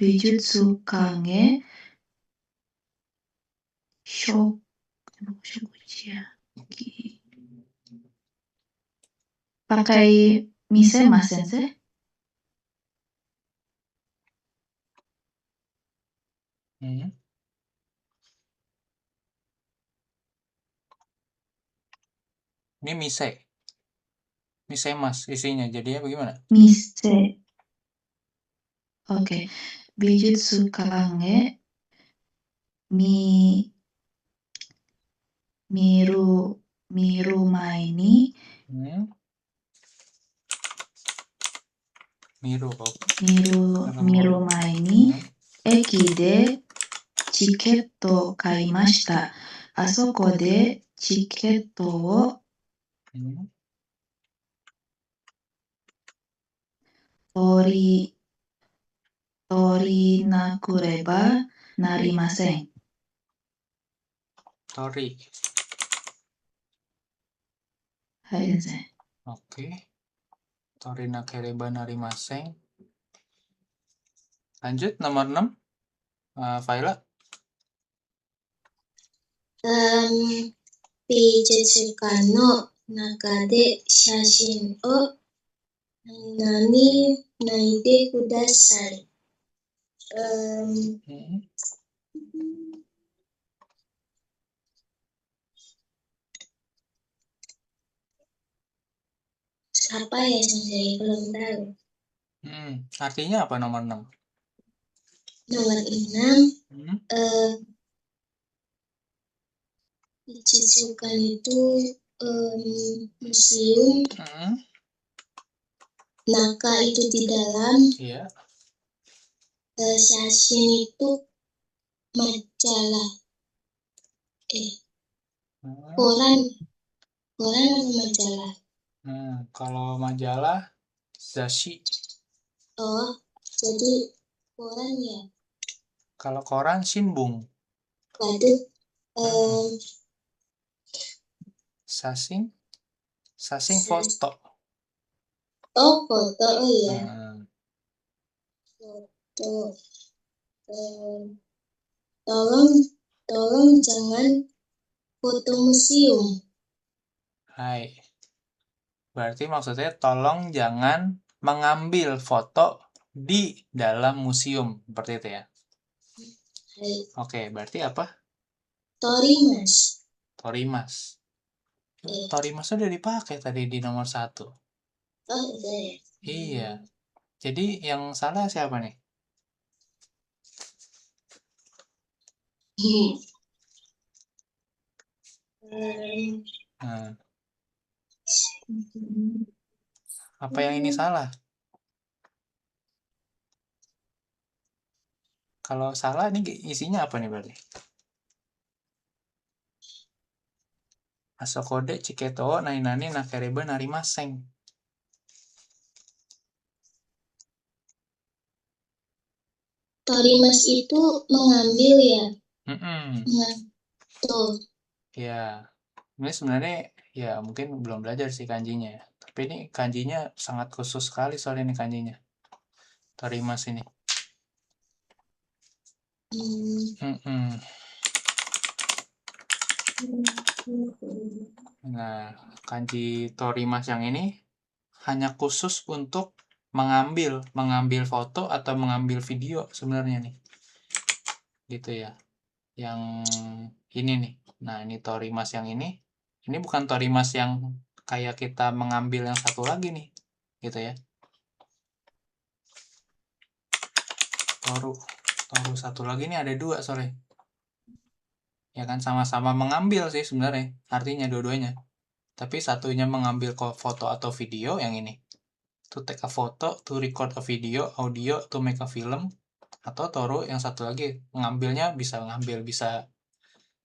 Bijutsu Kang e pakai misema sensei. Ini mise mas isinya, jadinya bagaimana? Mise. Oke. Bijutsu Kang e miru mai ni miru mai ni eki de chiketto kaimashita. Asoko de chiketto wo Tori nakureba narimaseng. Tori. Hai, sensei. Oke. Tori nakereba narimaseng. Lanjut nomor 6. Faila. Pijetsuka no nakade shashin o nani naide kudasai. Apa ya sensei? Belum tahu. Artinya apa nomor 6? Nomor 6, Pijetsukan itu museum. Naka itu di dalam. Iya. Shashin itu majalah. Koran atau majalah? Kalau majalah zashi. Oh, jadi koran ya? Kalau koran shinbun. Waduh. Sasing foto. Oh, foto. Oh ya. Foto. Tolong jangan foto museum. Hai. Berarti maksudnya tolong jangan mengambil foto di dalam museum. Seperti itu ya. Hai. Oke, berarti apa? Torimas. Torimas udah dipakai tadi di nomor 1. Oh, udah ya. Iya. Jadi yang salah siapa nih? Apa yang ini salah? Kalau salah ini isinya apa nih berarti? Asokode chiketo nani nakereba narimaseng. Torimas itu mengambil ya. Tuh. Ya, ini sebenarnya ya mungkin belum belajar sih kanjinya ya. Tapi ini kanjinya sangat khusus sekali soal ini kanjinya. Torimas ini. Nah, kanji torimas yang ini hanya khusus untuk mengambil foto atau mengambil video sebenarnya nih. Gitu ya. Yang ini nih. Nah, ini torimas yang ini bukan torimas yang kayak kita mengambil yang satu lagi nih. Gitu ya. Toru satu lagi nih ada 2 soalnya. Ya kan sama-sama mengambil sih sebenarnya. Artinya dua-duanya. Tapi satunya mengambil foto atau video yang ini. To take a photo, to record a video, audio, to make a film. Atau Toru yang satu lagi mengambilnya bisa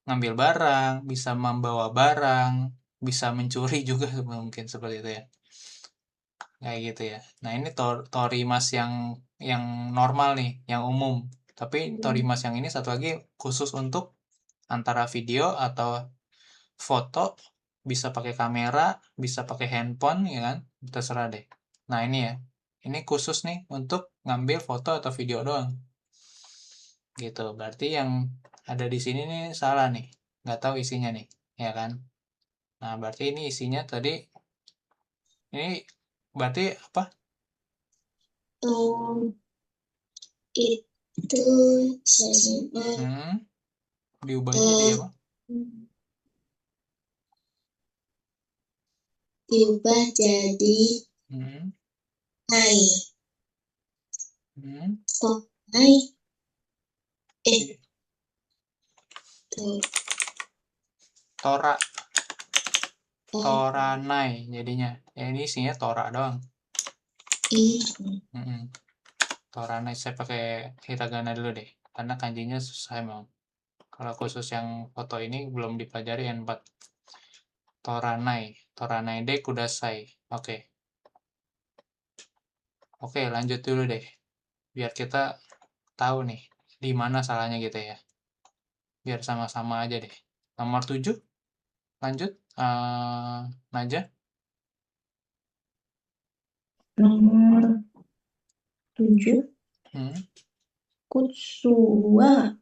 ngambil barang, bisa membawa barang, bisa mencuri juga mungkin seperti itu ya. Kayak gitu ya. Nah, ini torimas yang normal nih, yang umum. Tapi torimas yang ini satu lagi khusus untuk antara video atau foto, bisa pakai kamera, bisa pakai handphone ya kan, terserah deh. Nah, ini ya. Ini khusus nih untuk ngambil foto atau video doang. Gitu. Berarti yang ada di sini nih salah nih. Nggak tahu isinya nih, ya kan? Nah, berarti ini isinya tadi ini berarti apa? Itu Diubah jadi apa? Diubah jadi nai. Oh, nai. Toranai jadinya. Ya, ini isinya tora doang. Toranai saya pakai hiragana dulu deh. Karena kanjinya susah emang. Kalau khusus yang foto ini belum dipelajari yang 4. Toranai de kudasai. Oke, lanjut dulu deh. Biar kita tahu nih di mana salahnya gitu ya. Biar sama-sama aja deh. Nomor 7, lanjut. Naja. Nomor 7. Kutsu wa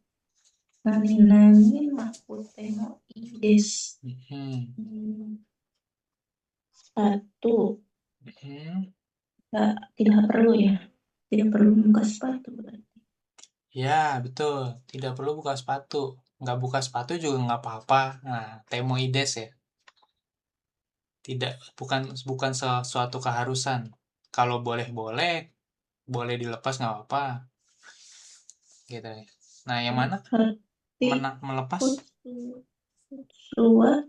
nani makute mo ii desu. Sepatu. Tidak perlu ya. Tidak perlu buka sepatu berarti. Ya, betul. Tidak perlu buka sepatu. Nggak buka sepatu juga nggak apa-apa. Nah, temoides ya. Tidak, bukan sesuatu keharusan. Kalau boleh-boleh, boleh dilepas nggak apa-apa. Gitu ya. Nah, yang mana? Melepas? Kutsu wa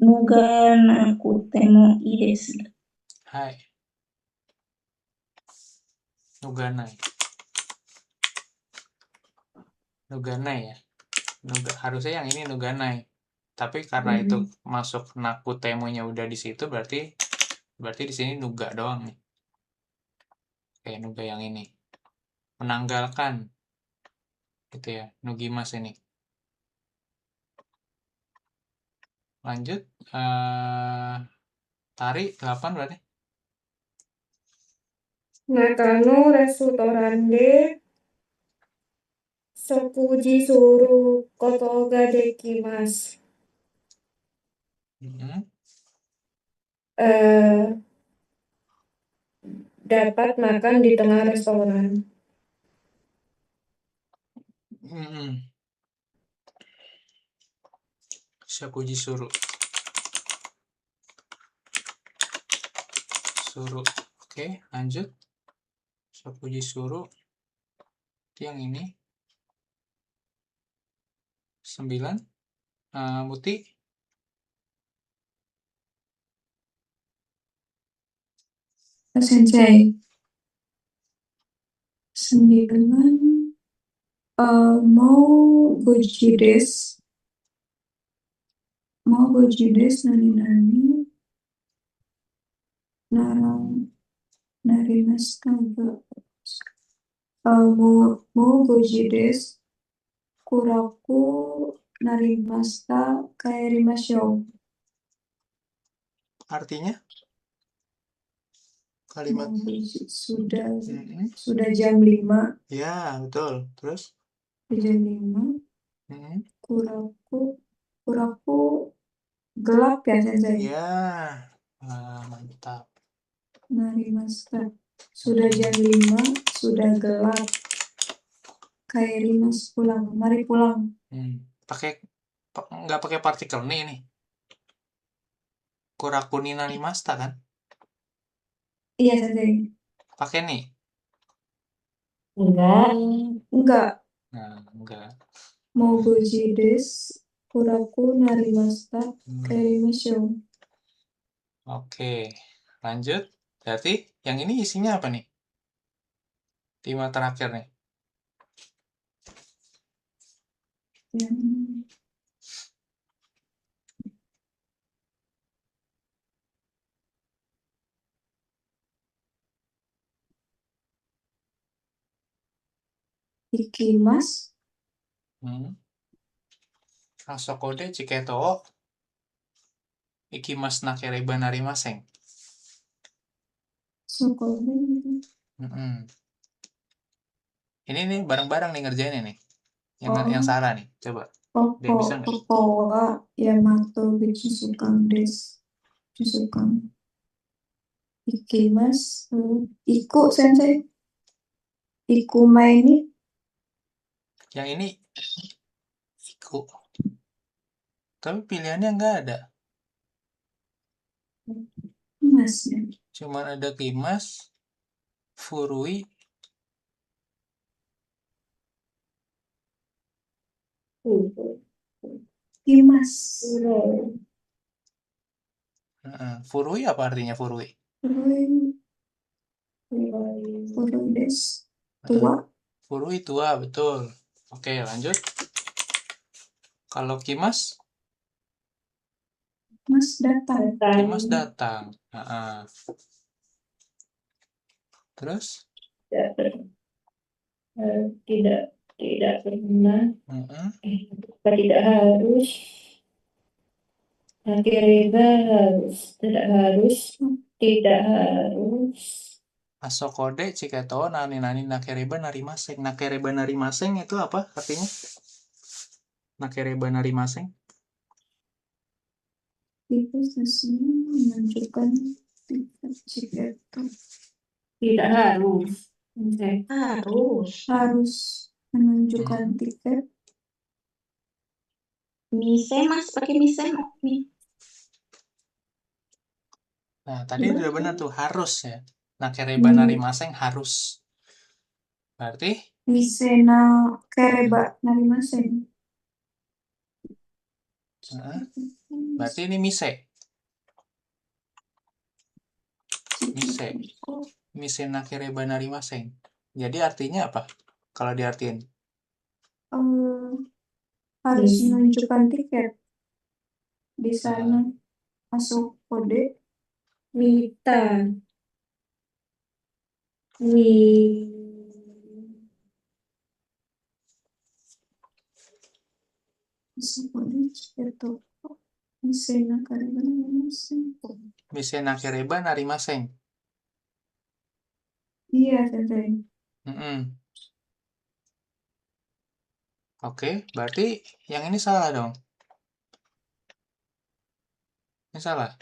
nuga nakute mo ii desu. Hai. Nuganai. Nuganai ya. Harusnya yang ini nuganai. Tapi karena itu masuk nakutemonya udah di situ, berarti di sini nuga doang nih. Kayak nuga yang ini. Menanggalkan. Gitu ya. Nugimas ini. Lanjut. Tari 8 berarti. Nakano restoran de sokuji suru koto ga dekimasu. Dapat makan di tengah restoran. Shakuji suru. Oke, lanjut. Shakuji suru. Itu yang ini. 9. Muti. Sensei. 9. Mau goji desu. Nani. Narimasu ga. Mau goji desu. Kuraku narimashita kaerimashou. Artinya? Kalimat sudah jam 5. Ya, betul. Terus? Jam 5. Kuraku gelap ya, Sensei? Ya. Mantap. Narimashita. Sudah jam 5, sudah gelap. Kaerimasu, pulang. Mari pulang. Nggak pakai partikel nih. Kuraku ni narimashita kan? Iya, Sensei. Pakai nih? Enggak. Nah, enggak. Mau goji desu. Kuraku narimashita kaerimashou. Oke, lanjut. Berarti yang ini isinya apa nih? 5 terakhir nih. Ikimasu. Asokode chiketo o ikimasu nakereba narimasen. Ini nih bareng-bareng nih ngerjainnya nih. Yang salah nih. Coba. Dia bisa nggak? Wa Yamato Bichusukan desu. Chusukan. Ikimasu. Iku, Sensei. Iku maini. Yang ini iku. Tapi pilihannya nggak ada. Mas ya. Cuman ada kimas, furui, Kimas. Furui apa artinya furui? Furui desu. Tua. Furui tua, betul. Oke, lanjut. Kalau kimas? Mas datang. Kimas datang. Terus? Tidak pernah. Mm-mm. Tidak harus. Nakireba harus. Tidak harus. Tidak harus. Asokode ciketo nani nakereba narimaseng. Nakereba narimaseng itu apa artinya? Nakereba narimaseng. Itu sesungguhnya menunjukkan tidak harus. Harus menunjukkan tiket. Mise mas pakai mise Nah, tadi udah benar tuh, harus ya. Nakereba narimaseng harus. Berarti? Misena kereba narimaseng. Berarti ini mise. Mise nakereba narimaseng. Jadi artinya apa? Kalau diartiin? Harus menunjukkan tiket. Di sana masuk kode Mita. Masuk kode itu Misena kereba narimaseng. Mise nakereba narimaseng. Iya, Tete. Oke, berarti yang ini salah dong. Ini salah.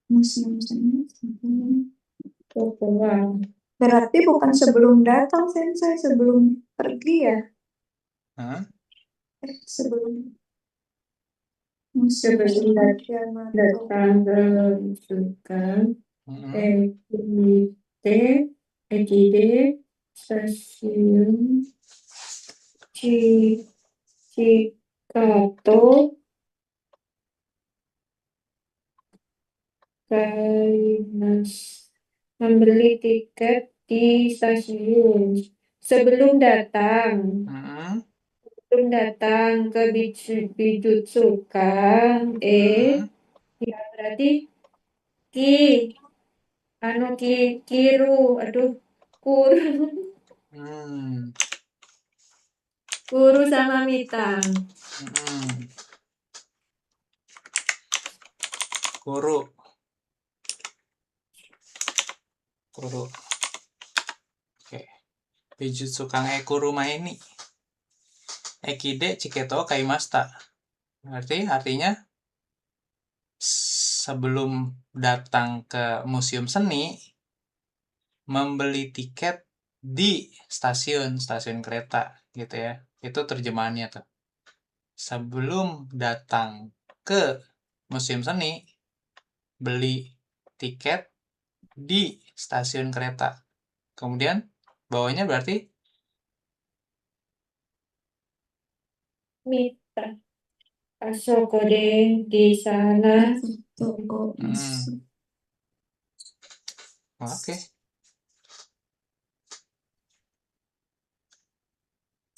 Museum seni. Berarti bukan sebelum datang, Sensei, sebelum pergi ya? Sebelum museum datang menunjukkan EGD stasiun Cikato Kaimas membeli tiket di stasiun sebelum datang ke Bijutsuka ya berarti Kuru sama Mita. Kuru. Oke. Bijutsu kang kuru ini. Ekide ciketo kaimasta. Berarti artinya sebelum datang ke museum seni, membeli tiket di stasiun kereta gitu ya. Itu terjemahannya tuh. Sebelum datang ke museum seni, beli tiket di stasiun kereta. Kemudian bawahnya berarti Mita. Asokode di sana. Oke.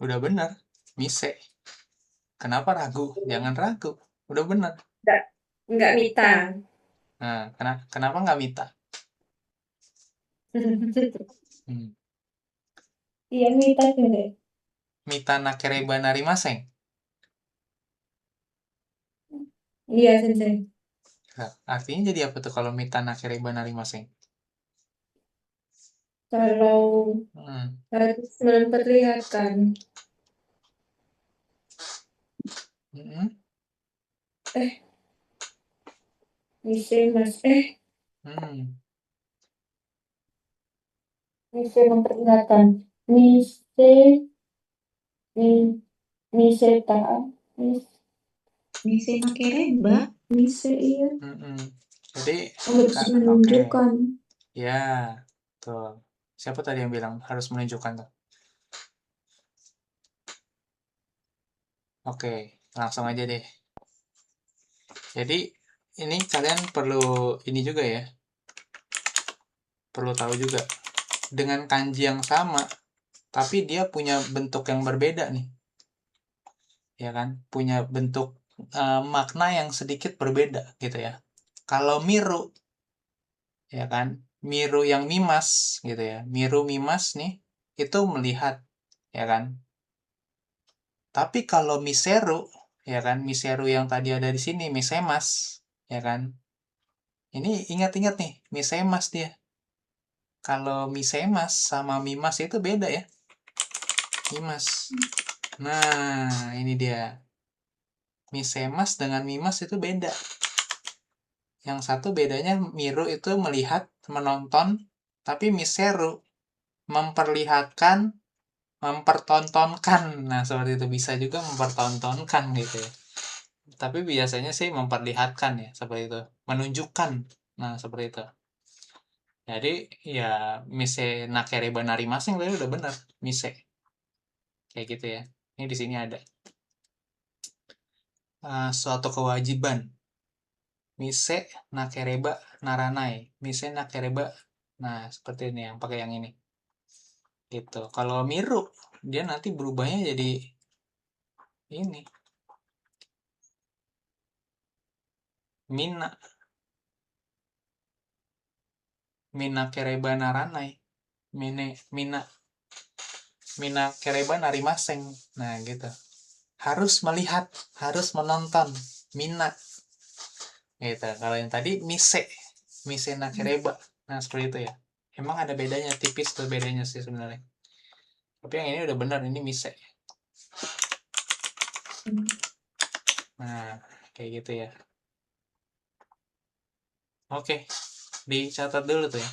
Udah benar. Mise. Kenapa ragu? Jangan ragu. Udah benar. Enggak Mita. Nah, kenapa nggak Mita? Iya Mita deh. Mita nakereba narimaseng. Iya Sensei. Nah, artinya jadi apa tuh kalau Mita nakereba narimaseng? Kalau harus memperlihatkan. Mise mas. Mise memperlihatkan. Mise tak. Mise nakereba. Mise iya. Jadi harus menunjukkan. Ya, tuh. Siapa tadi yang bilang harus menunjukkan tuh? Oke, langsung aja deh. Jadi ini kalian perlu ini juga ya. Perlu tahu juga. Dengan kanji yang sama, tapi dia punya bentuk yang berbeda nih. Ya kan? Punya bentuk makna yang sedikit berbeda gitu ya. Kalau miru, ya kan? Miru yang mimas gitu ya. Miru mimas nih itu melihat, ya kan? Tapi kalau miseru, ya kan? Miseru yang tadi ada di sini, misemas, ya kan? Ini ingat-ingat nih, misemas dia. Kalau misemas sama mimas itu beda ya. Mimas. Nah, ini dia. Misemas dengan mimas itu beda. Yang satu bedanya miru itu melihat, menonton, tapi miseru memperlihatkan, mempertontonkan. Nah, seperti itu bisa juga mempertontonkan gitu ya. Tapi biasanya sih memperlihatkan ya, seperti itu. Menunjukkan. Nah, seperti itu. Jadi, ya mise nakereba narimaseng tadi udah benar, mise. Kayak gitu ya. Ini di sini ada. Suatu kewajiban. Mise nakereba naranai. Mise nakereba. Nah, seperti ini yang pakai yang ini. Gitu. Kalau miru, dia nanti berubahnya jadi ini. Mina. Mina kereba naranai. Mina kereba narimaseng. Nah, gitu. Harus melihat, harus menonton. Mina. Gitu. Kalau yang tadi mise nakereba. Nah, seperti itu ya. Emang ada bedanya, tipis tuh bedanya sih sebenarnya. Tapi yang ini udah benar, ini mise. Nah, kayak gitu ya. Oke, dicatat dulu tuh ya.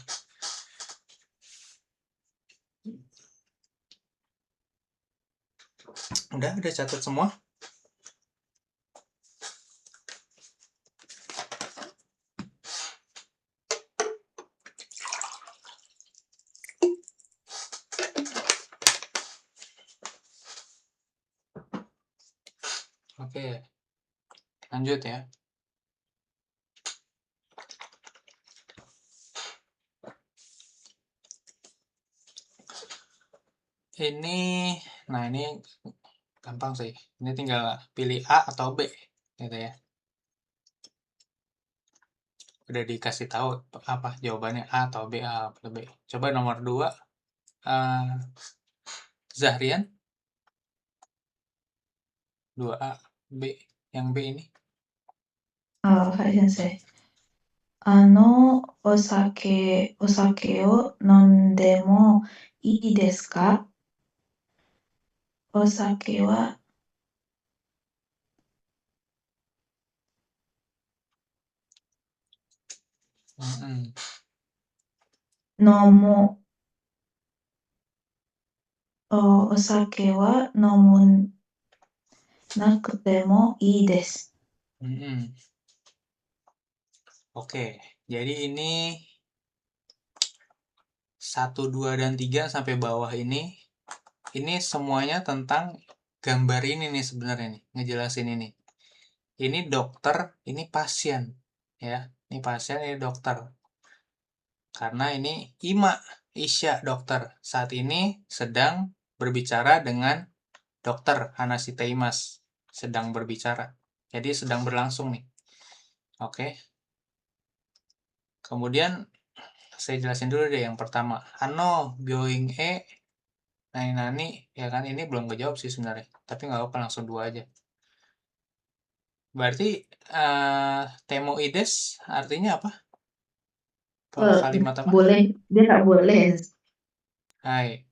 Udah catat semua? Oke, lanjut ya. Ini, nah ini gampang sih. Ini tinggal pilih A atau B, gitu ya. Udah dikasih tahu apa jawabannya A atau B, A atau B. Coba nomor 2, Zahrian. 2A, B. Yang B ini. はい、先生。お酒を飲んでもいいですか？お酒は飲む、お酒は飲むなくてもいいです。Oke, jadi ini 1, 2, dan 3 sampai bawah ini semuanya tentang gambar ini nih sebenarnya nih, ngejelasin ini. Ini dokter, ini pasien, ya. Ini pasien, ini dokter. Karena ini Isya dokter. Saat ini sedang berbicara dengan dokter Hanashite Imas. Sedang berbicara. Jadi sedang berlangsung nih. Oke. Kemudian saya jelasin dulu deh yang pertama. Byoing nani, ya kan ini belum kejawab sih sebenarnya. Tapi nggak apa-apa, langsung 2 aja. Berarti temoides artinya apa? Kalau kalimat apa? Boleh, dia nggak boleh. Hai.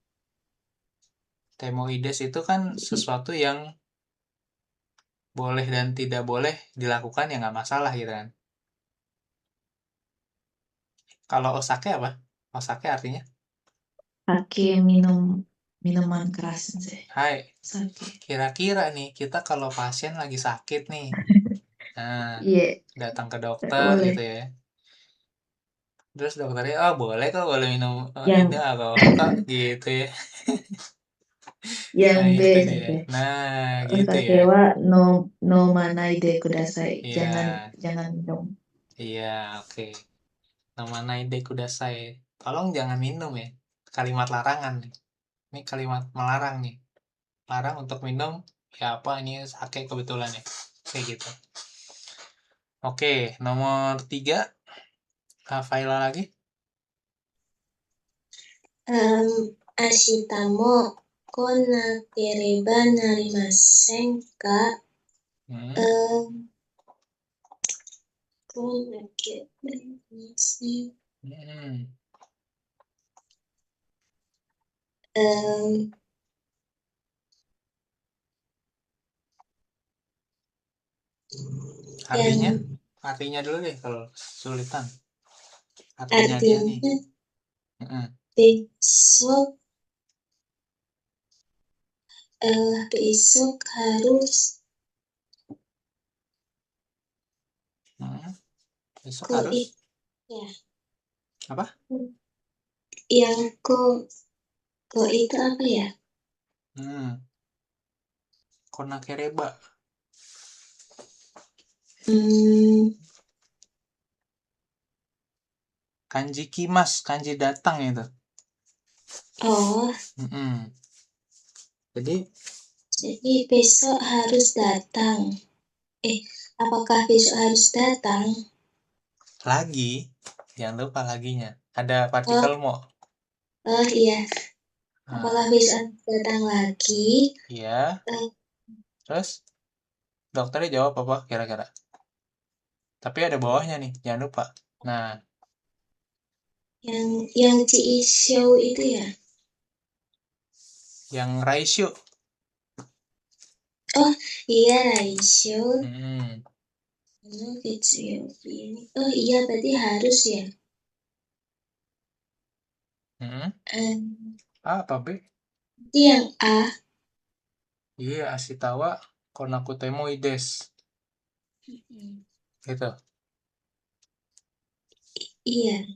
Temoides itu kan sesuatu yang boleh dan tidak boleh dilakukan ya nggak masalah gitu kan. Kalau osake apa? Osake artinya? Sake minuman keras sih. Hai. Sake. Kira-kira nih kita kalau pasien lagi sakit nih. Nah, datang ke dokter gitu ya. Terus dokternya, boleh kok, boleh minum ini apa gitu ya. Yang Nah, B itu dia. sih. Nah, gitu ya. Osake wa no manaide kudasai. Iya. Jangan minum. Iya, oke. Namanaide kudasai. Tolong jangan minum ya. Kalimat larangan nih. Ini kalimat melarang nih. Larang untuk minum ya apa ini sake kebetulan ya. Kayak gitu. Oke, nomor 3. Faila lagi. Ashita mo konakereba narimasen ka. Hmm. Konakereba narimasen. Hmm. Artinya? Artinya dulu deh kalau sulitan. Artinya dia nih. Artinya besok besok harus Besok Ko harus ya. apa? Yang ko itu apa ya? Konakereba. Kanji kimas, kanji datang itu. Oh, Jadi besok harus datang. Apakah besok harus datang? lagi, jangan lupa laginya. Ada partikel mo. Oh iya. Apakah besok harus datang lagi? Iya. Terus dokternya jawab apa kira-kira? Tapi ada bawahnya nih, jangan lupa. Nah, yang Ciisyo itu ya? yang ratio. Oh iya, ratio. Oh iya, berarti harus ya? A apa B? Itu yang A. Iya, Ashitawa konakutemoides. Gitu. Iya.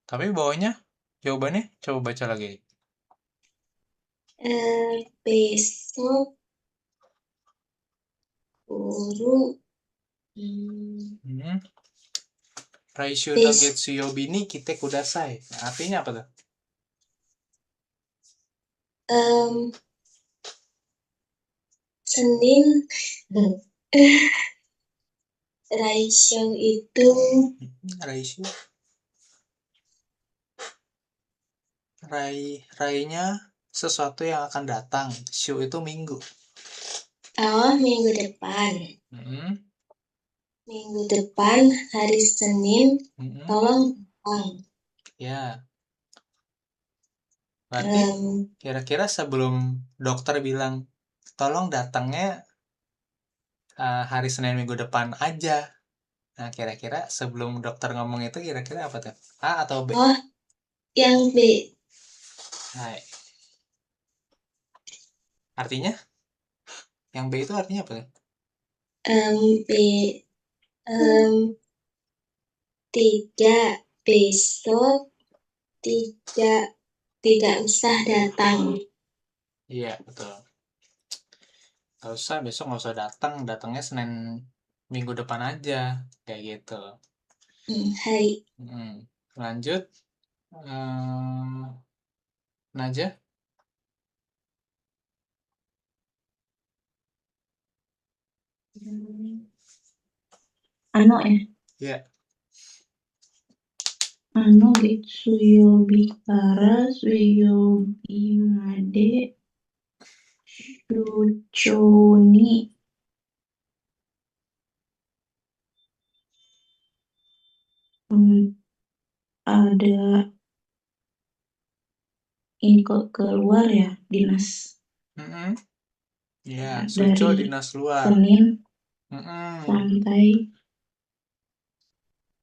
Tapi bawahnya jawabannya coba baca lagi. Besok guru Raishu no Getsuyobi ni kite kudasai. Nah, artinya apa tuh? Senin. Raishu itu Raishu. Rai-nya sesuatu yang akan datang. Shu itu minggu. Oh, minggu depan. Minggu depan hari Senin tolong datang. Ya. Berarti kira-kira sebelum dokter bilang tolong datangnya hari Senin minggu depan aja. Nah, kira-kira sebelum dokter ngomong itu kira-kira apa tuh? A atau B? Oh, yang B. Hai. Artinya? Yang B itu artinya apa tuh? B. Tidak, besok tidak usah datang. Iya, betul. Gak usah, besok gak usah datang. Datangnya Senin minggu depan aja. Kayak gitu. Hari. Lanjut. Naja. Ano ya? Iya. Ano Getsuyobi kara Suyobi made Shucho ni ada ini kok keluar ya dinas. Iya, Suco Dari dinas luar. Senin sampai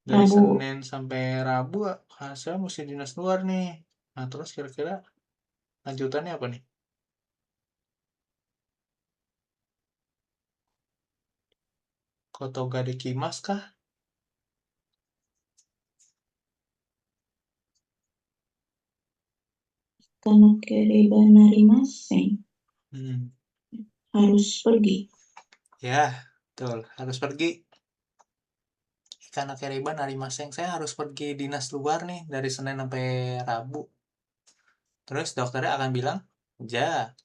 Dari Rabu. Senin sampai Rabu, saya mesti dinas luar nih. Nah, terus kira-kira lanjutannya apa nih? Kotoga dekimasu kah? Kanakereba narimasen. Harus pergi. Ya, betul. Harus pergi. Kanakereba narimasen. Saya harus pergi dinas luar nih dari Senin sampai Rabu. Terus dokternya akan bilang, ja,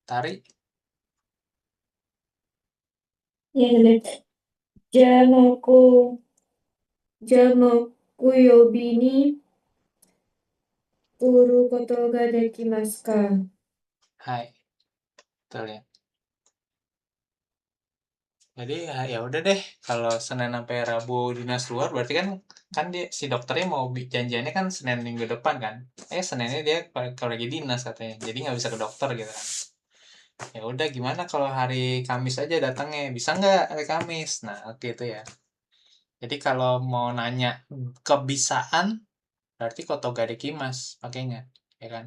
tarik. Ya, Jamoku Yobi ni Kuru koto ga dekimasu ka? Hai, betul ya. Jadi ya udah deh, kalau Senin sampai Rabu dinas luar berarti kan dia si dokternya mau janjiannya kan Senin minggu depan kan. Seninnya dia kalau lagi dinas katanya. Jadi nggak bisa ke dokter gitu kan. Ya udah gimana kalau hari Kamis aja datangnya? Bisa nggak hari Kamis? Nah, oke itu ya. Jadi kalau mau nanya kebisaan berarti kotoga dekimasu pakainya, ya kan?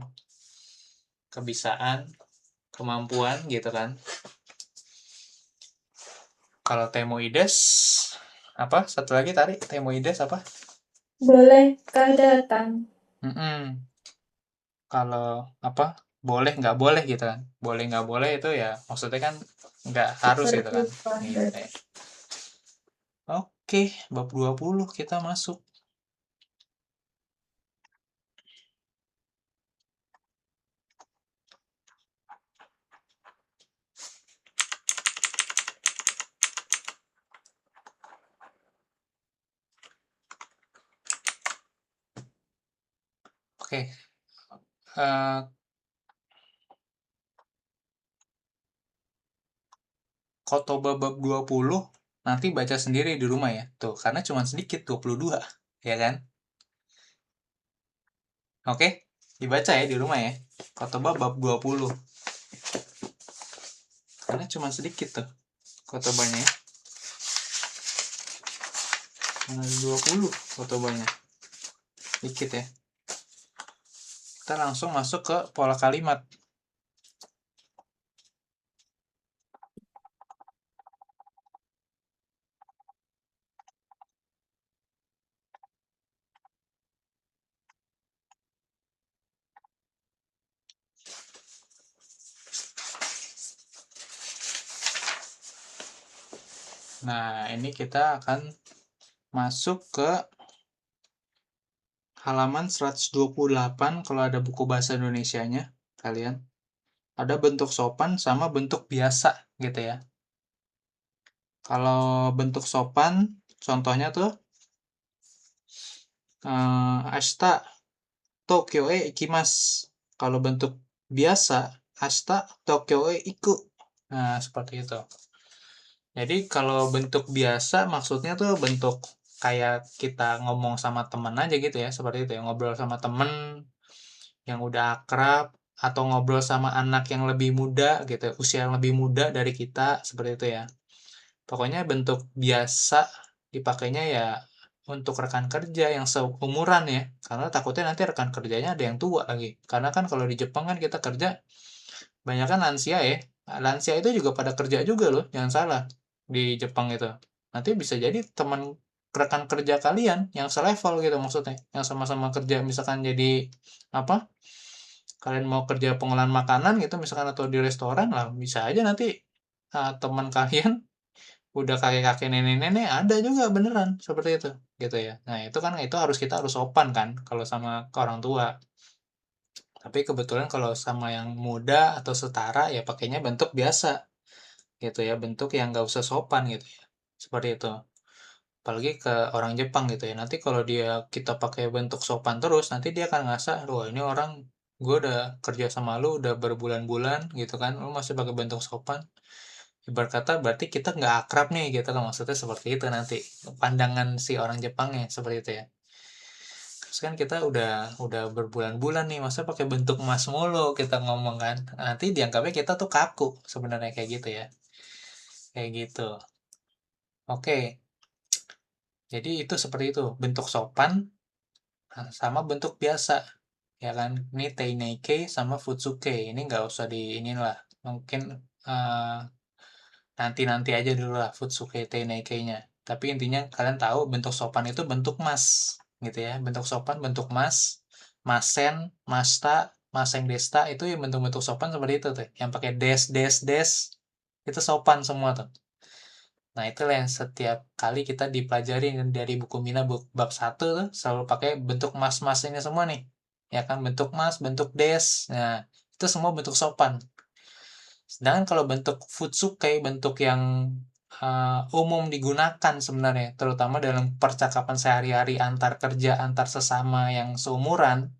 Kebisaan, kemampuan gitu kan. Kalau temoides apa? Satu lagi tadi temoides apa? Bolehkah datang? Kalau apa? Boleh nggak boleh gitu kan? Boleh nggak boleh itu ya maksudnya kan nggak harus gitu kan? Terbuka. Gitu ya. Oke, bab 20 kita masuk. Oke. eh, Khotoba bab 20 nanti baca sendiri di rumah ya. Tuh, karena cuma sedikit 22, ya kan? Oke, dibaca ya di rumah ya. Khotoba bab 20. Karena cuma sedikit tuh khotobanya ya. Cuma 20 khotobanya. Dikit ya. Kita langsung masuk ke pola kalimat. Nah, ini kita akan masuk ke halaman 128 kalau ada buku bahasa Indonesianya kalian. Ada bentuk sopan sama bentuk biasa gitu ya. Kalau bentuk sopan contohnya tuh ashita Tokyo e ikimasu. Kalau bentuk biasa ashita Tokyo e iku. Nah, seperti itu. Jadi kalau bentuk biasa maksudnya tuh bentuk kayak kita ngomong sama temen aja gitu ya, seperti itu ya, ngobrol sama temen yang udah akrab atau ngobrol sama anak yang lebih muda gitu, usia yang lebih muda dari kita, seperti itu ya. Pokoknya bentuk biasa dipakainya ya untuk rekan kerja yang seumuran ya, karena takutnya nanti rekan kerjanya ada yang tua lagi. Karena kan kalau di Jepang kan kita kerja banyak kan lansia ya. Lansia itu juga pada kerja juga loh, jangan salah di Jepang itu. Nanti bisa jadi teman rekan kerja kalian yang selevel gitu maksudnya, yang sama-sama kerja misalkan jadi apa? Kalian mau kerja pengolahan makanan gitu misalkan atau di restoran lah bisa aja nanti teman kalian udah kakek-kakek nenek-nenek ada juga beneran seperti itu gitu ya. Nah, itu kan kita harus sopan kan kalau sama ke orang tua. Tapi kebetulan kalau sama yang muda atau setara ya pakainya bentuk biasa gitu ya, bentuk yang nggak usah sopan gitu ya. Seperti itu. Apalagi ke orang Jepang gitu ya. Nanti kalau kita pakai bentuk sopan terus, nanti dia akan ngerasa, wah ini orang gue udah kerja sama lu udah berbulan-bulan gitu kan, lu masih pakai bentuk sopan. Ibarat kata berarti kita nggak akrab nih gitu kan maksudnya seperti itu nanti pandangan si orang Jepangnya seperti itu ya. Terus kan kita udah berbulan-bulan nih masa pakai bentuk emas mulu kita ngomong kan. Nanti dianggapnya kita tuh kaku sebenarnya kayak gitu ya. Kayak gitu. Oke. Jadi itu seperti itu, bentuk sopan sama bentuk biasa. Ya kan? Ini Teineke sama Futsuke. Ini nggak usah di inilah. Mungkin eh, nanti-nanti aja dulu lah Futsuke Teineke-nya. Tapi intinya kalian tahu bentuk sopan itu bentuk mas gitu ya. Bentuk sopan bentuk mas, masen, masta, maseng desta itu yang bentuk-bentuk sopan seperti itu tuh. Yang pakai des des des itu sopan semua tuh. Nah, itulah yang setiap kali kita dipelajari dari buku Mina bab 1 tuh selalu pakai bentuk mas-mas ini semua nih. Ya kan bentuk mas, bentuk des. Nah, itu semua bentuk sopan. Sedangkan kalau bentuk futsuke, bentuk yang umum digunakan sebenarnya, terutama dalam percakapan sehari-hari antar kerja, antar sesama yang seumuran,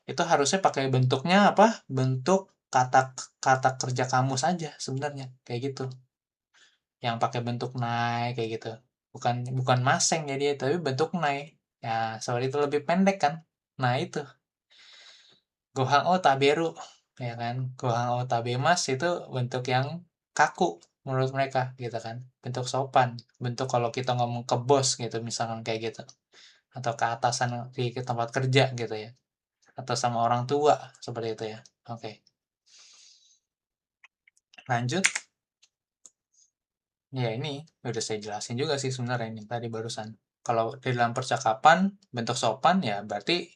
itu harusnya pakai bentuknya apa? Bentuk kata kerja kamu saja sebenarnya, kayak gitu. Yang pakai bentuk nai kayak gitu. Bukan maseng jadi, tapi bentuk nai. Ya, seperti itu lebih pendek kan. Nah, itu. Gohang o taberu, ya kan? Gohang o tabemas itu bentuk yang kaku menurut mereka gitu kan. Bentuk sopan. Bentuk kalau kita ngomong ke bos gitu misalkan kayak gitu. Atau ke atasan di tempat kerja gitu ya. Atau sama orang tua seperti itu ya. Oke. Lanjut. Ya ini udah saya jelasin juga sih sebenarnya ini tadi barusan. Kalau di dalam percakapan bentuk sopan ya berarti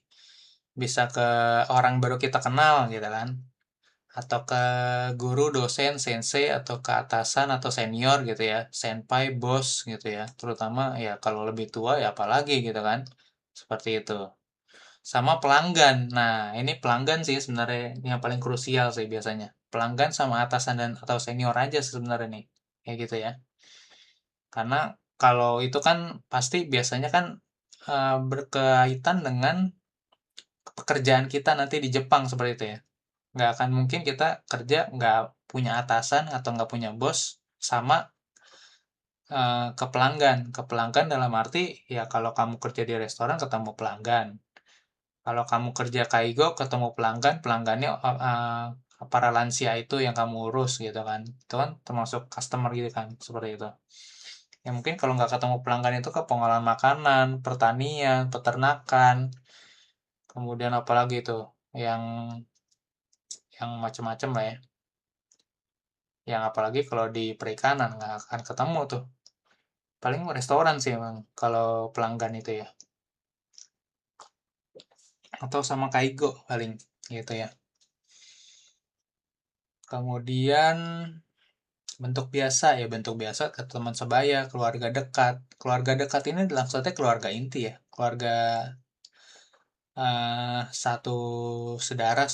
bisa ke orang baru kita kenal gitu kan. Atau ke guru, dosen, sensei, atau ke atasan atau senior gitu ya. Senpai, bos gitu ya. Terutama ya kalau lebih tua ya apalagi gitu kan. Seperti itu. Sama pelanggan. Nah, ini pelanggan sih sebenarnya yang paling krusial sih biasanya. Pelanggan sama atasan dan atau senior aja sebenarnya nih. Kayak gitu ya. Karena kalau itu kan pasti biasanya kan berkaitan dengan pekerjaan kita nanti di Jepang seperti itu ya. Nggak akan mungkin kita kerja nggak punya atasan atau nggak punya bos sama ke pelanggan. Ke pelanggan dalam arti ya kalau kamu kerja di restoran ketemu pelanggan. Kalau kamu kerja kaigo ketemu pelanggan, pelanggannya para lansia itu yang kamu urus gitu kan. Itu kan termasuk customer gitu kan, seperti itu. Ya mungkin kalau nggak ketemu pelanggan itu ke pengolahan makanan, pertanian, peternakan, kemudian apalagi itu yang macam-macam lah ya. Yang apalagi kalau di perikanan nggak akan ketemu tuh. Paling restoran sih emang kalau pelanggan itu ya. Atau sama kaigo paling gitu ya. Kemudian bentuk biasa ya bentuk biasa ke teman sebaya, keluarga dekat. Keluarga dekat ini maksudnya keluarga inti ya. Keluarga satu saudara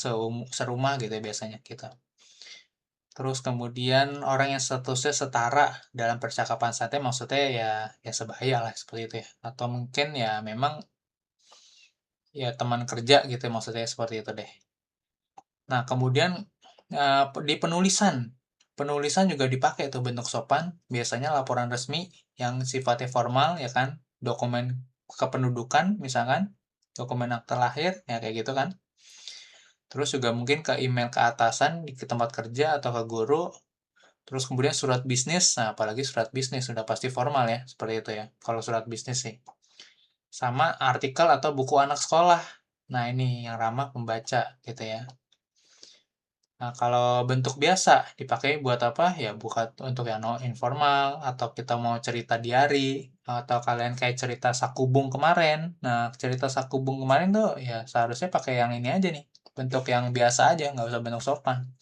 serumah gitu ya biasanya kita. Terus kemudian orang yang statusnya setara dalam percakapan santai maksudnya ya sebaya lah seperti itu ya. Atau mungkin ya memang ya teman kerja gitu ya, maksudnya seperti itu deh. Nah, kemudian di penulisan juga dipakai tuh bentuk sopan. Biasanya laporan resmi yang sifatnya formal ya kan, dokumen kependudukan misalkan, dokumen akte lahir ya kayak gitu kan. Terus juga mungkin ke email ke atasan di tempat kerja atau ke guru. Terus kemudian surat bisnis, nah apalagi surat bisnis sudah pasti formal ya, seperti itu ya. Kalau surat bisnis sih. Sama artikel atau buku anak sekolah. Nah, ini yang ramah pembaca gitu ya. Nah, kalau bentuk biasa dipakai buat apa? Ya buat untuk yang informal atau kita mau cerita diary atau kalian kayak cerita Sakubung kemarin. Nah, cerita Sakubung kemarin tuh ya seharusnya pakai yang ini aja nih. Bentuk yang biasa aja, nggak usah bentuk sopan.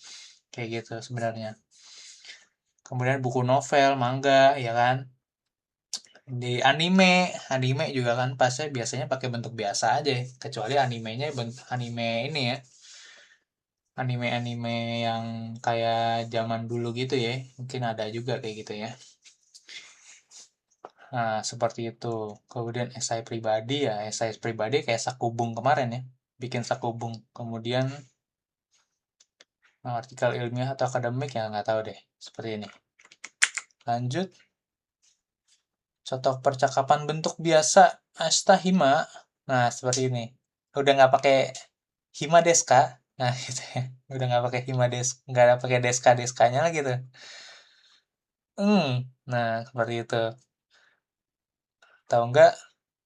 Kayak gitu sebenarnya. Kemudian buku novel, manga, ya kan? Di anime juga kan pasti biasanya pakai bentuk biasa aja, kecuali animenya anime ini ya. Anime-anime yang kayak zaman dulu gitu ya. Mungkin ada juga kayak gitu ya. Nah, seperti itu. Kemudian esai pribadi ya, esai pribadi kayak Sakubung kemarin ya. Bikin Sakubung. Kemudian artikel ilmiah atau akademik ya nggak tahu deh. Seperti ini. Lanjut. Contoh percakapan bentuk biasa asta hima. Nah, seperti ini. Udah nggak pakai hima deska. Nah, gitu ya. Udah nggak pakai hima des, nggak ada pakai deska-deskanya lagi tuh. Nah, seperti itu. Tahu nggak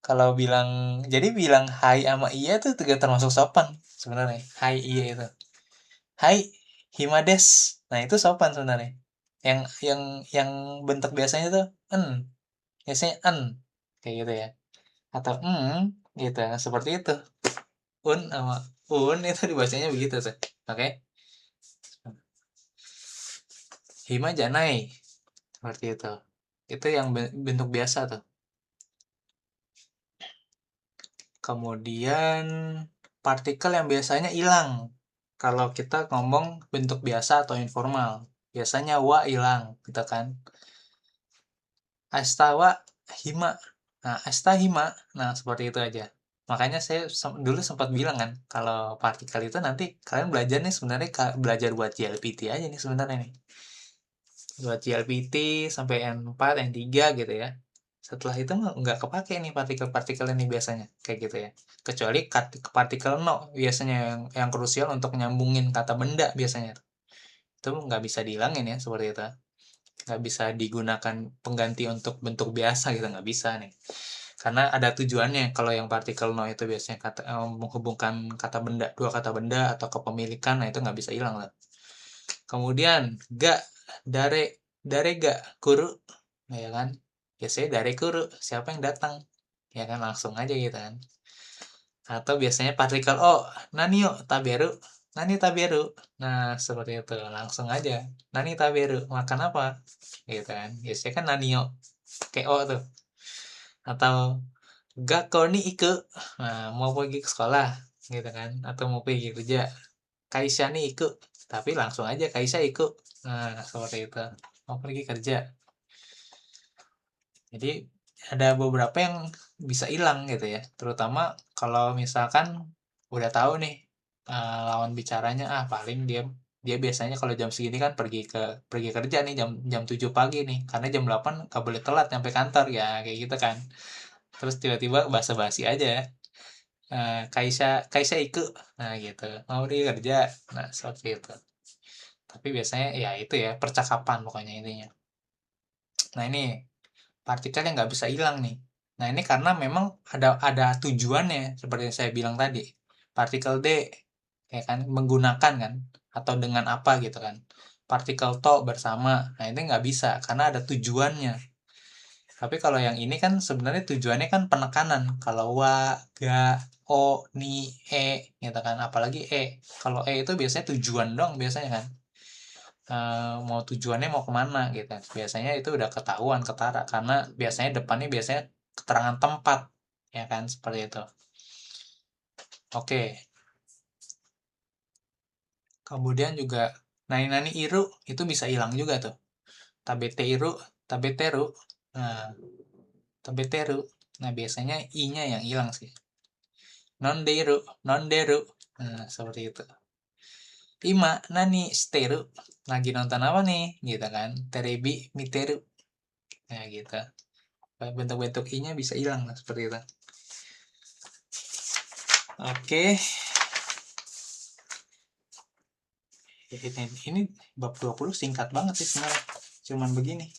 kalau bilang hai sama iya tuh juga termasuk sopan sebenarnya. Hai iya itu. Hai himades. Nah, itu sopan sebenarnya. Yang yang yang bentuk biasanya tuh biasanya kayak gitu ya. Atau gitu. Nah, seperti itu. Sama itu dibacanya begitu tuh. Oke. Hima janai. Seperti itu. Itu yang bentuk biasa tuh. Kemudian partikel yang biasanya hilang. Kalau kita ngomong bentuk biasa atau informal, biasanya wa hilang, gitu kan. Asta wa hima. Nah, asta hima. Nah, seperti itu aja. Makanya saya dulu sempat bilang kan, kalau partikel itu nanti kalian belajar nih sebenarnya belajar buat JLPT aja nih sebenarnya nih. Buat JLPT sampai N4, N3 gitu ya. Setelah itu nggak kepake nih partikel-partikel ini biasanya kayak gitu ya. Kecuali partikel no biasanya yang krusial untuk nyambungin kata benda biasanya. Itu nggak bisa dihilangin ya seperti itu. Nggak bisa digunakan pengganti untuk bentuk biasa gitu, nggak bisa nih. Karena ada tujuannya. Kalau yang partikel no itu biasanya menghubungkan kata benda, dua kata benda atau kepemilikan, nah itu nggak bisa hilang lah. Kemudian ga, dare ga kuru, ya kan? Biasanya dare kuru, siapa yang datang? Ya kan langsung aja gitu kan. Atau biasanya partikel o, nani yo taberu, nani taberu. Nah, seperti itu, langsung aja. Nani taberu, makan apa? Gitu kan. Biasanya kan nani yo, kayak o tuh. Atau gakko ni iku, nah, mau pergi ke sekolah gitu kan, atau mau pergi kerja. Kaisha ni iku, tapi langsung aja Kaisha iku. Nah, seperti itu. Mau pergi kerja. Jadi ada beberapa yang bisa hilang gitu ya. Terutama kalau misalkan udah tahu nih lawan bicaranya, paling dia biasanya kalau jam segini kan pergi kerja nih jam 7 pagi nih. Karena jam 8 nggak boleh telat nyampe kantor ya kayak gitu kan. Terus tiba-tiba basa-basi aja. Kaisha Kaisha ikut. Nah, gitu. Mau dia kerja. Nah, seperti itu. Tapi biasanya ya itu ya, percakapan pokoknya intinya. Nah, ini partikel yang nggak bisa hilang nih. Nah, ini karena memang ada tujuannya seperti yang saya bilang tadi. Partikel D ya kan menggunakan kan atau dengan apa gitu kan. Partikel to bersama. Nah, ini nggak bisa karena ada tujuannya. Tapi kalau yang ini kan sebenarnya tujuannya kan penekanan. Kalau wa, ga, o, ni, gitu kan. Apalagi Kalau itu biasanya tujuan dong biasanya kan. Mau tujuannya mau kemana gitu. Biasanya itu udah ketahuan, ketara. Karena biasanya biasanya keterangan tempat. Ya kan, seperti itu. Oke. Kemudian juga nani-nani iru itu bisa hilang juga tuh. Tabete iru, tabeteru. Nah, tabeteru. Nah, biasanya i-nya yang hilang sih. Non-deru. Nah, seperti itu. Ima, nani, steru. Lagi nonton apa nih? Gitu kan. Terebi, miteru. Nah, gitu. Bentuk-bentuk i-nya bisa hilang lah, seperti itu. Oke. Ini bab 20 singkat banget sih sebenarnya. Cuman begini.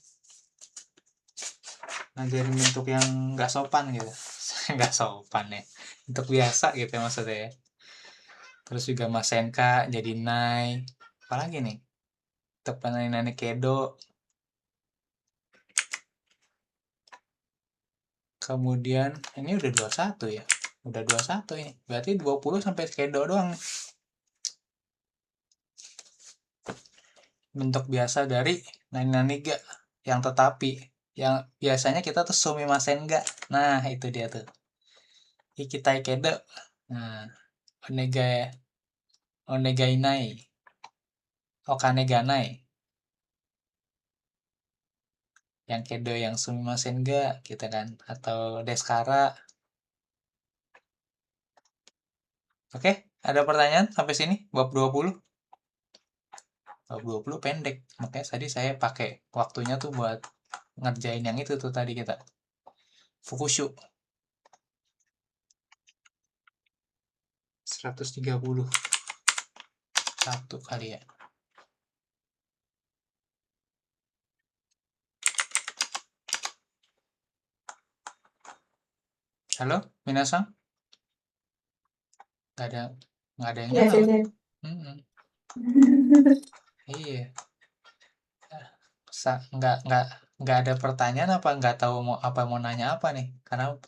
Ngajarin bentuk yang nggak sopan gitu. Nggak sopan ya. Bentuk biasa gitu maksudnya ya. Terus juga masenka jadi nai. Apalagi nih? Tepan nani kedo. Kemudian ini udah 21 ya. Udah 21 ini. Berarti 20 sampai kedo doang. Bentuk biasa dari nani ga yang tetapi yang biasanya kita tuh sumimasen ga. Nah, itu dia tuh. Ikitai kedo. Nah, onegainai. Okane ganai. Yang kedo yang sumimasen ga gitu kan, atau deskara. Oke, ada pertanyaan sampai sini bab 20? Bab 20 pendek, makanya tadi saya pakai waktunya tuh buat ngerjain yang itu tuh tadi kita. Fukushu 130 satu kali ya. Halo, Minasang? Nggak ada yang Ya, nyala. Cen. Iya. Nggak ada pertanyaan apa nggak tahu mau nanya apa nih karena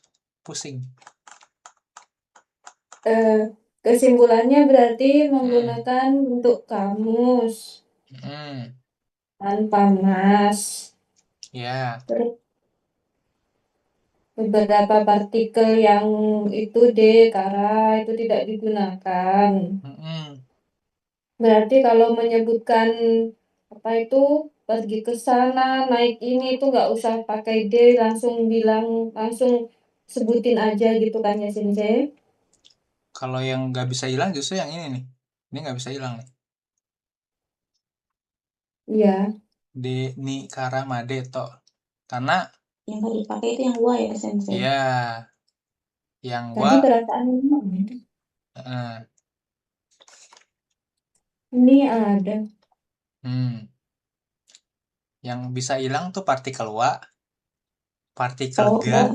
pusing. Kesimpulannya berarti menggunakan bentuk kamus tanpa mas. Ya. Terus beberapa partikel yang itu D, kara itu tidak digunakan. Berarti kalau menyebutkan apa itu pergi ke sana, naik ini itu nggak usah pakai D, langsung bilang langsung sebutin aja gitu kan ya Sensei. Kalau yang nggak bisa hilang justru yang ini nih. Ini nggak bisa hilang nih. Iya. Ni kara made to. Karena Yang tadi dipakai itu yang wa ya, Sensei. ya yang Tadi wa perasaan eh, ini ada. yang bisa hilang tuh partikel wa, partikel Oh, ga,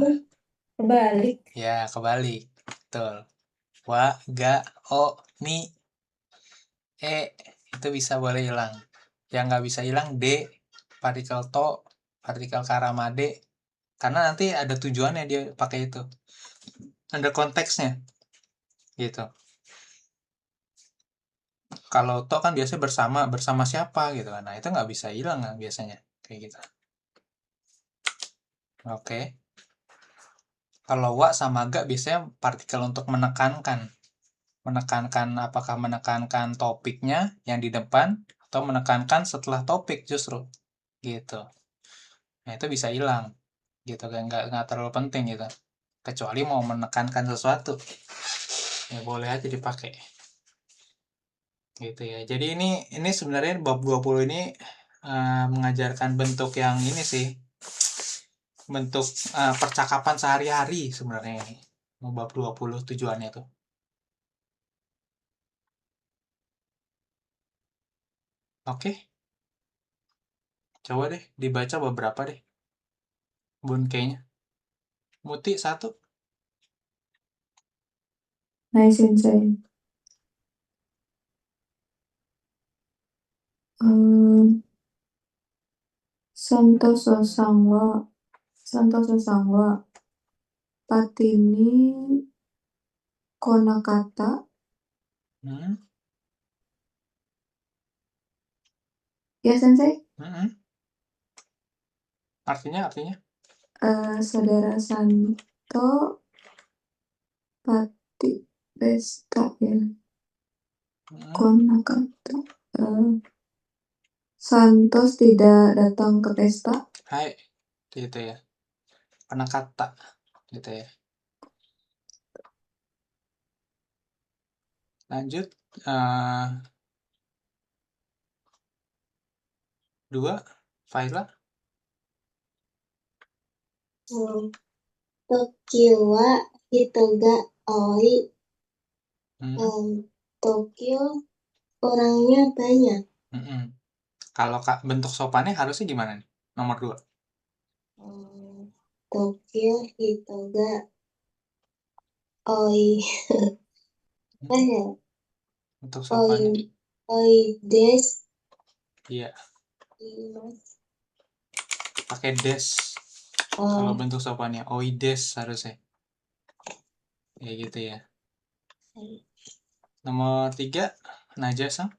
kebalik. ya kebalik. Betul. Wa, ga, o, ni, e itu bisa boleh hilang. Yang nggak bisa hilang d, partikel to, partikel karamade. Karena nanti ada tujuannya dia pakai itu. Ada konteksnya. Gitu. Kalau to kan biasanya bersama siapa gitu kan. Nah, itu nggak bisa hilang kan biasanya. Kayak gitu. Oke. Kalau wa sama ga biasanya partikel untuk menekankan. Apakah menekankan topiknya yang di depan atau menekankan setelah topik justru. Gitu. Nah, itu bisa hilang. Gitu kan. Nggak terlalu penting gitu. Kecuali mau menekankan sesuatu. Ya boleh aja dipakai. Gitu ya. Jadi ini sebenarnya bab 20 ini mengajarkan bentuk yang ini sih. Bentuk percakapan sehari-hari sebenarnya ini. Bab 20 tujuannya tuh. Oke. Coba deh dibaca beberapa deh. Bun kayaknya. Muti satu. Hai Sensei. Santoso sangwa patini konakata ya Sensei. Artinya Saudara Santo pati pesta ya. Konakata. Santos tidak datang ke pesta. hai gitu ya. Konakata gitu ya. Lanjut 2 Faila. Tokyo wa hitoga oi. Tokyo orangnya banyak. Kalau bentuk sopannya harusnya gimana nih? Nomor 2. Tokyo hitoga oi. Bentuk sopannya. Oi des. Iya. Pakai des. Kalau bentuk sopannya oi des harusnya. Ya gitu ya. Nomor 3 Najasa.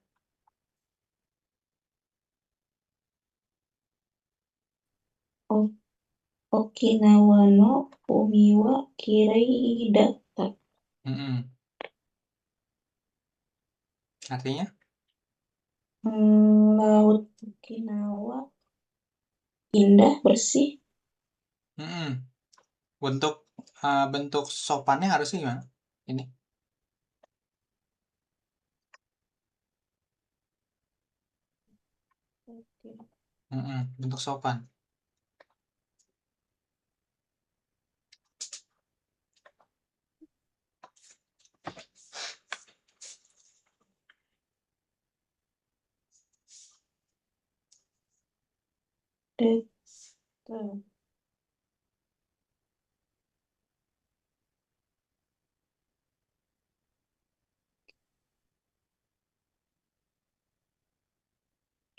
Okinawa no umi wa kirei datta. Artinya? Laut Okinawa indah, bersih. Bentuk sopannya harusnya gimana? Ini. Bentuk sopan.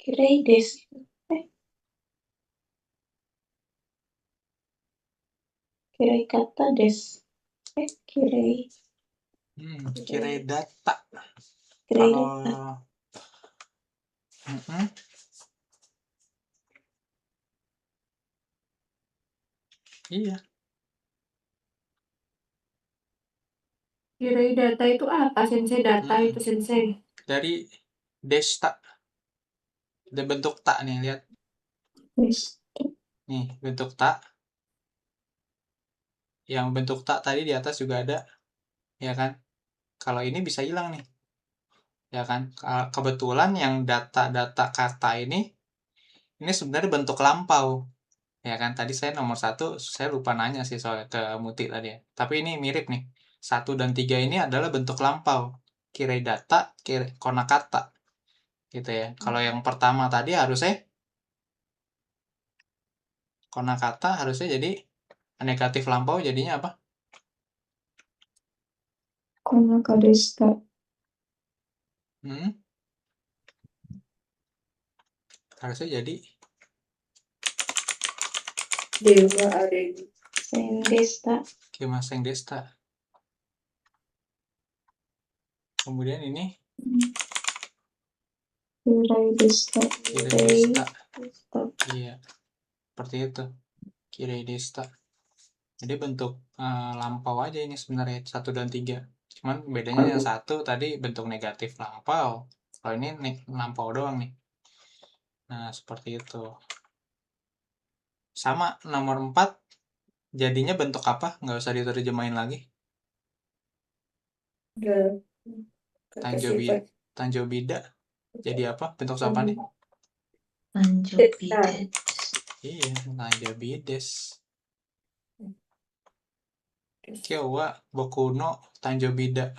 Kirei des. Kirei kata des. Kirei. Kirei data. Kirei Kalau data. Iya. Kirei data itu apa Sensei? Data itu Sensei. Dari desta. Ada bentuk tak nih, lihat. Nih, bentuk tak. Yang bentuk tak tadi di atas juga ada, ya kan? Kalau ini bisa hilang nih, ya kan? Kebetulan yang data-data kata ini sebenarnya bentuk lampau, ya kan? Tadi saya nomor 1, saya lupa nanya sih soal ke Muti tadi ya. Tapi ini mirip nih. 1 dan 3 ini adalah bentuk lampau. Kirei data, konakata. Gitu ya. Kalau yang pertama tadi harusnya konakata harusnya jadi negatif lampau, jadinya apa? Konaka deshita. Harusnya jadi Dewa Areni. Sendesta. kimaseng desta. Kemudian ini Kirai deshita. kirei desta. Iya, seperti itu. Kirei desta. Jadi bentuk lampau aja ini sebenarnya 1 dan 3. Cuman bedanya yang 1 tadi bentuk negatif lampau. Kalau ini lampau doang nih. Nah, seperti itu. Sama nomor 4 jadinya bentuk apa? Nggak usah diterjemahin lagi. Tanjobida. Jadi apa? Bentuk apa nih? Tanjobides. Iya, Tanjobides. Kyo wa boku no Tanjobida.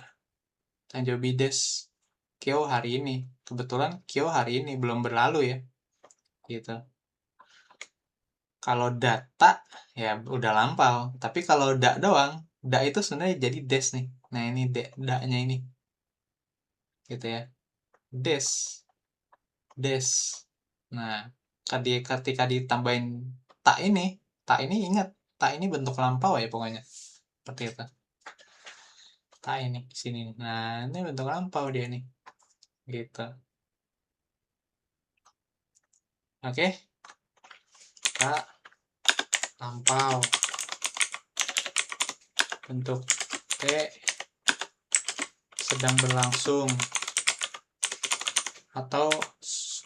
Tanjobides. Kyo hari ini. Kebetulan Kyo hari ini belum berlalu ya. Gitu. Kalau data ya udah lampau. Tapi kalau da doang, da itu sebenarnya jadi des nih. Nah, ini da-nya ini. Gitu ya. Des. Des. Nah, ketika ditambahin tak ini ingat, tak ini bentuk lampau ya pokoknya. Seperti itu. Tak ini sini. Nah, ini bentuk lampau dia nih. Gitu. Oke. Tak lampau. Bentuk T sedang berlangsung. Atau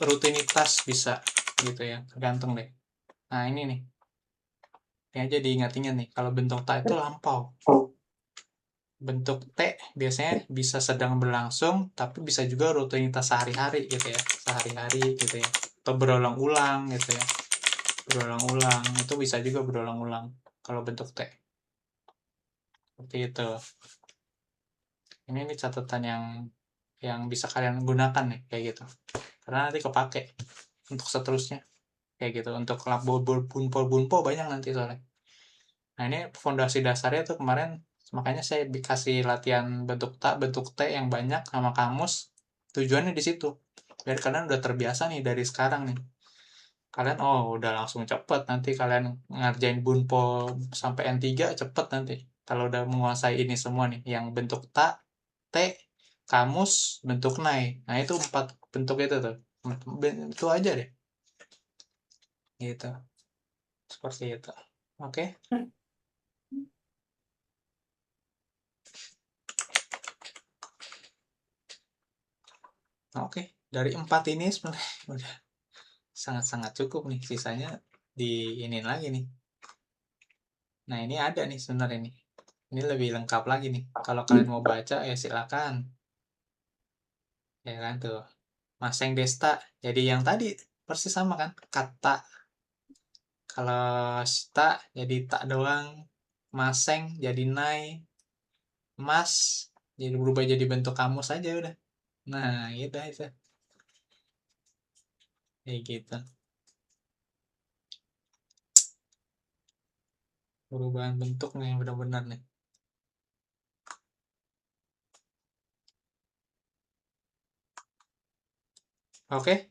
rutinitas bisa gitu ya, tergantung deh. Nah, ini nih. Ini aja diingat-ingat nih, kalau bentuk tak itu lampau. Bentuk T biasanya bisa sedang berlangsung, tapi bisa juga rutinitas sehari-hari gitu ya. Sehari-hari gitu ya. Atau berulang-ulang gitu ya. Berulang-ulang, itu bisa juga berulang-ulang kalau bentuk T. Seperti itu. Ini nih catatan yang bisa kalian gunakan nih, kayak gitu. Karena nanti kepake untuk seterusnya. Kayak gitu, untuk lab bunpo banyak nanti soalnya. Nah, ini fondasi dasarnya tuh kemarin, makanya saya dikasih latihan bentuk T yang banyak sama kamus. Tujuannya di situ. Biar kalian udah terbiasa nih dari sekarang nih. Kalian udah langsung cepet nanti kalian ngerjain bunpo sampai N3 cepet nanti. Kalau udah menguasai ini semua nih, yang bentuk T, kamus, bentuk nai. Nah, itu 4 bentuk itu tuh. Itu aja deh. Gitu. Seperti itu. Oke. Oke, dari 4 ini sebenarnya udah sangat-sangat cukup nih. Sisanya diinin lagi nih. Nah, ini ada nih sebenarnya nih. Ini lebih lengkap lagi nih. Kalau kalian mau baca ya silakan. Ya kan tuh. Maseng Desta. Jadi yang tadi persis sama kan? Kata. Kalau sta jadi tak doang. Maseng jadi nai. Mas jadi berubah jadi bentuk kamus aja udah. Nah, gitu itu. Kayak gitu. Perubahan bentuk nih benar-benar nih. Oke.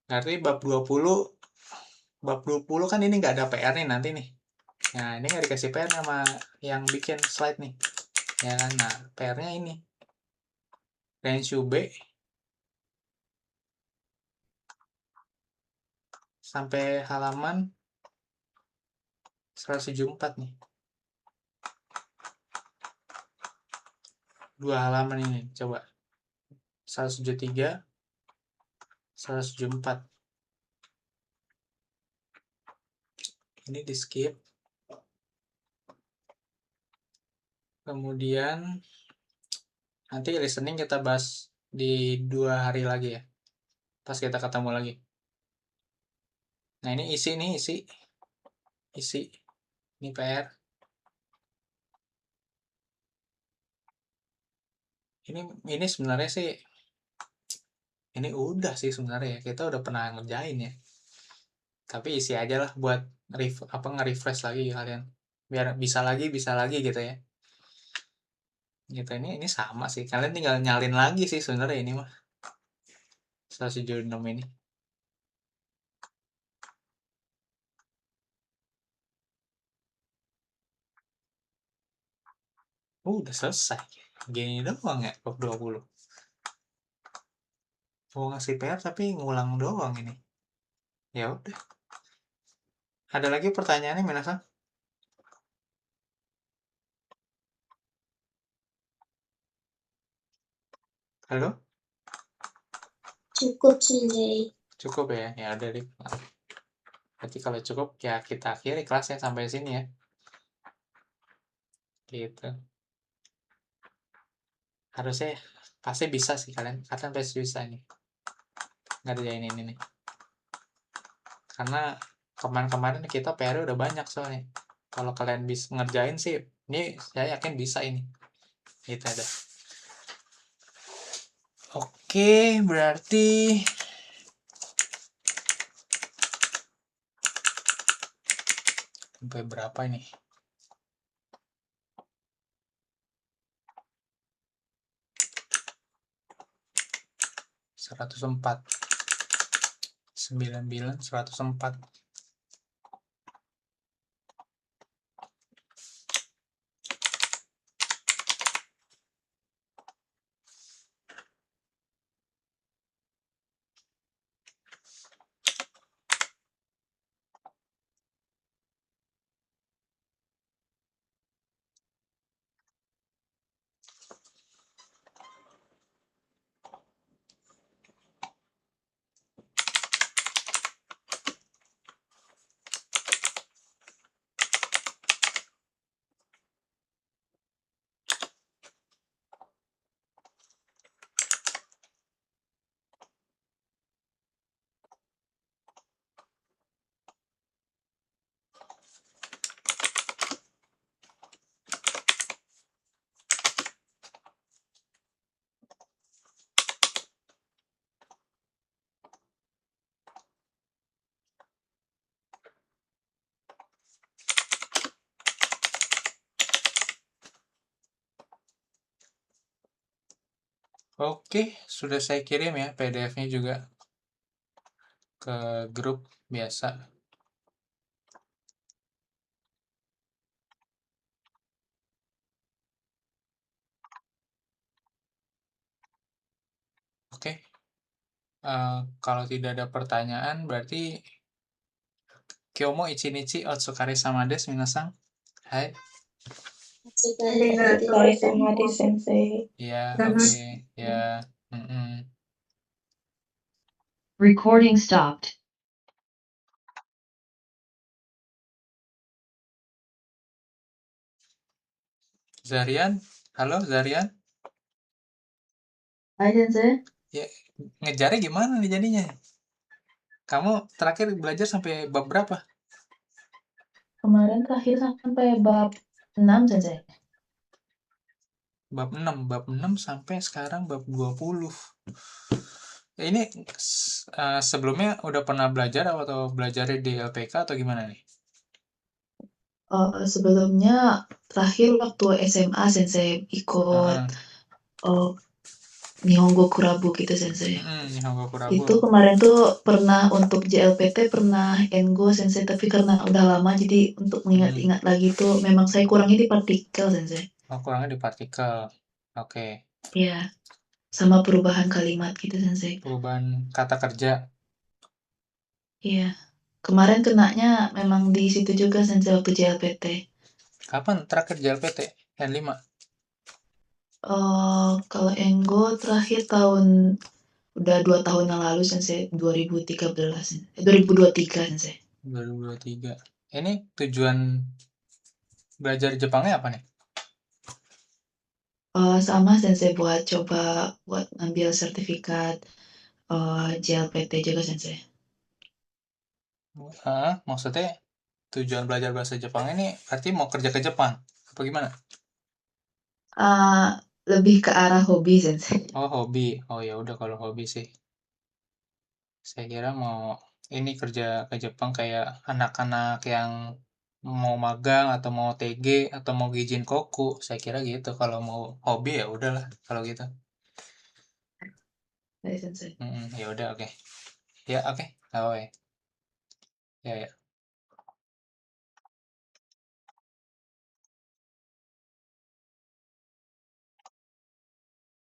Berarti bab 20 kan ini nggak ada PR nih nanti nih. Nah, ini nggak dikasih PR sama yang bikin slide nih. Ya kan? Nah, PR-nya ini. Renshu B sampai halaman 174 nih. 2 halaman ini, coba. 173, 174. Ini di skip. Kemudian nanti listening kita bahas di 2 hari lagi ya. Pas kita ketemu lagi. Nah, ini isi. Ini PR. Ini sebenarnya sih ini udah sih sebenarnya ya. Kita udah pernah ngerjain ya. Tapi isi aja lah buat nge-refresh lagi kalian. Biar bisa lagi gitu ya. Gitu ini sama sih. Kalian tinggal nyalin lagi sih sebenarnya ini mah. 176 ini. Udah selesai. Gini doang ya bab 20. Mau ngasih PR tapi ngulang doang ini. Ya udah. Ada lagi pertanyaannya, Minasan? Halo? Cukup, Sensei. Cukup ya? Ya udah deh. Berarti kalau cukup ya kita akhiri kelasnya sampai sini ya. Gitu. Harusnya pasti bisa sih kalian. Kalian pasti bisa nih. Ngerjain ini nih. Karena kemarin-kemarin kita PR udah banyak soalnya. Kalau kalian bisa ngerjain sih, ini saya yakin bisa ini. Gitu ada. Oke, berarti sampai berapa ini? Seratus 104. Oke, sudah saya kirim ya PDF-nya juga ke grup biasa. Oke. Kalau tidak ada pertanyaan berarti Kyomo ichinichi otsukare-sama desu minasan. Hai. Arigatou sensei. Ya, Selamat. oke. Ya. Recording stopped. Zarian, halo Zarian. Hai Sensei. Ya, ngejarnya gimana nih jadinya? Kamu terakhir belajar sampai bab berapa? Kemarin terakhir sampai bab 6 Sensei. Bab 6 sampai sekarang bab 20. Ini sebelumnya udah pernah belajar atau belajar di LPK atau gimana nih? Sebelumnya terakhir waktu SMA Sensei ikut Nihongo Kurabu gitu Sensei. Nihongo Kurabu. Itu kemarin tuh pernah untuk JLPT pernah Engo Sensei, tapi karena udah lama jadi untuk mengingat-ingat lagi tuh memang saya kurangnya di partikel Sensei. Oh, kurangnya di partikel. Oke. Iya. Sama perubahan kalimat gitu Sensei. Perubahan kata kerja. Iya. Kemarin kenanya memang di situ juga Sensei waktu JLPT. Kapan terakhir JLPT? N5? Kalau Enggo terakhir udah 2 tahun yang lalu Sensei, 2023 Sensei. 2023. Ini tujuan belajar Jepangnya apa nih? Sama Sensei buat coba buat ngambil sertifikat JLPT juga Sensei. Maksudnya tujuan belajar bahasa Jepang ini berarti mau kerja ke Jepang apa gimana? Lebih ke arah hobi Sensei. Oh, hobi. Oh, ya udah kalau hobi sih. Saya kira mau ini kerja ke Jepang kayak anak-anak yang mau magang atau mau TG atau mau Gijin Koku. Saya kira gitu. Kalau mau hobi ya udahlah kalau gitu. Baik Sensei. Ya udah, oke. Ya, oke. Oh, ya. Ya, ya.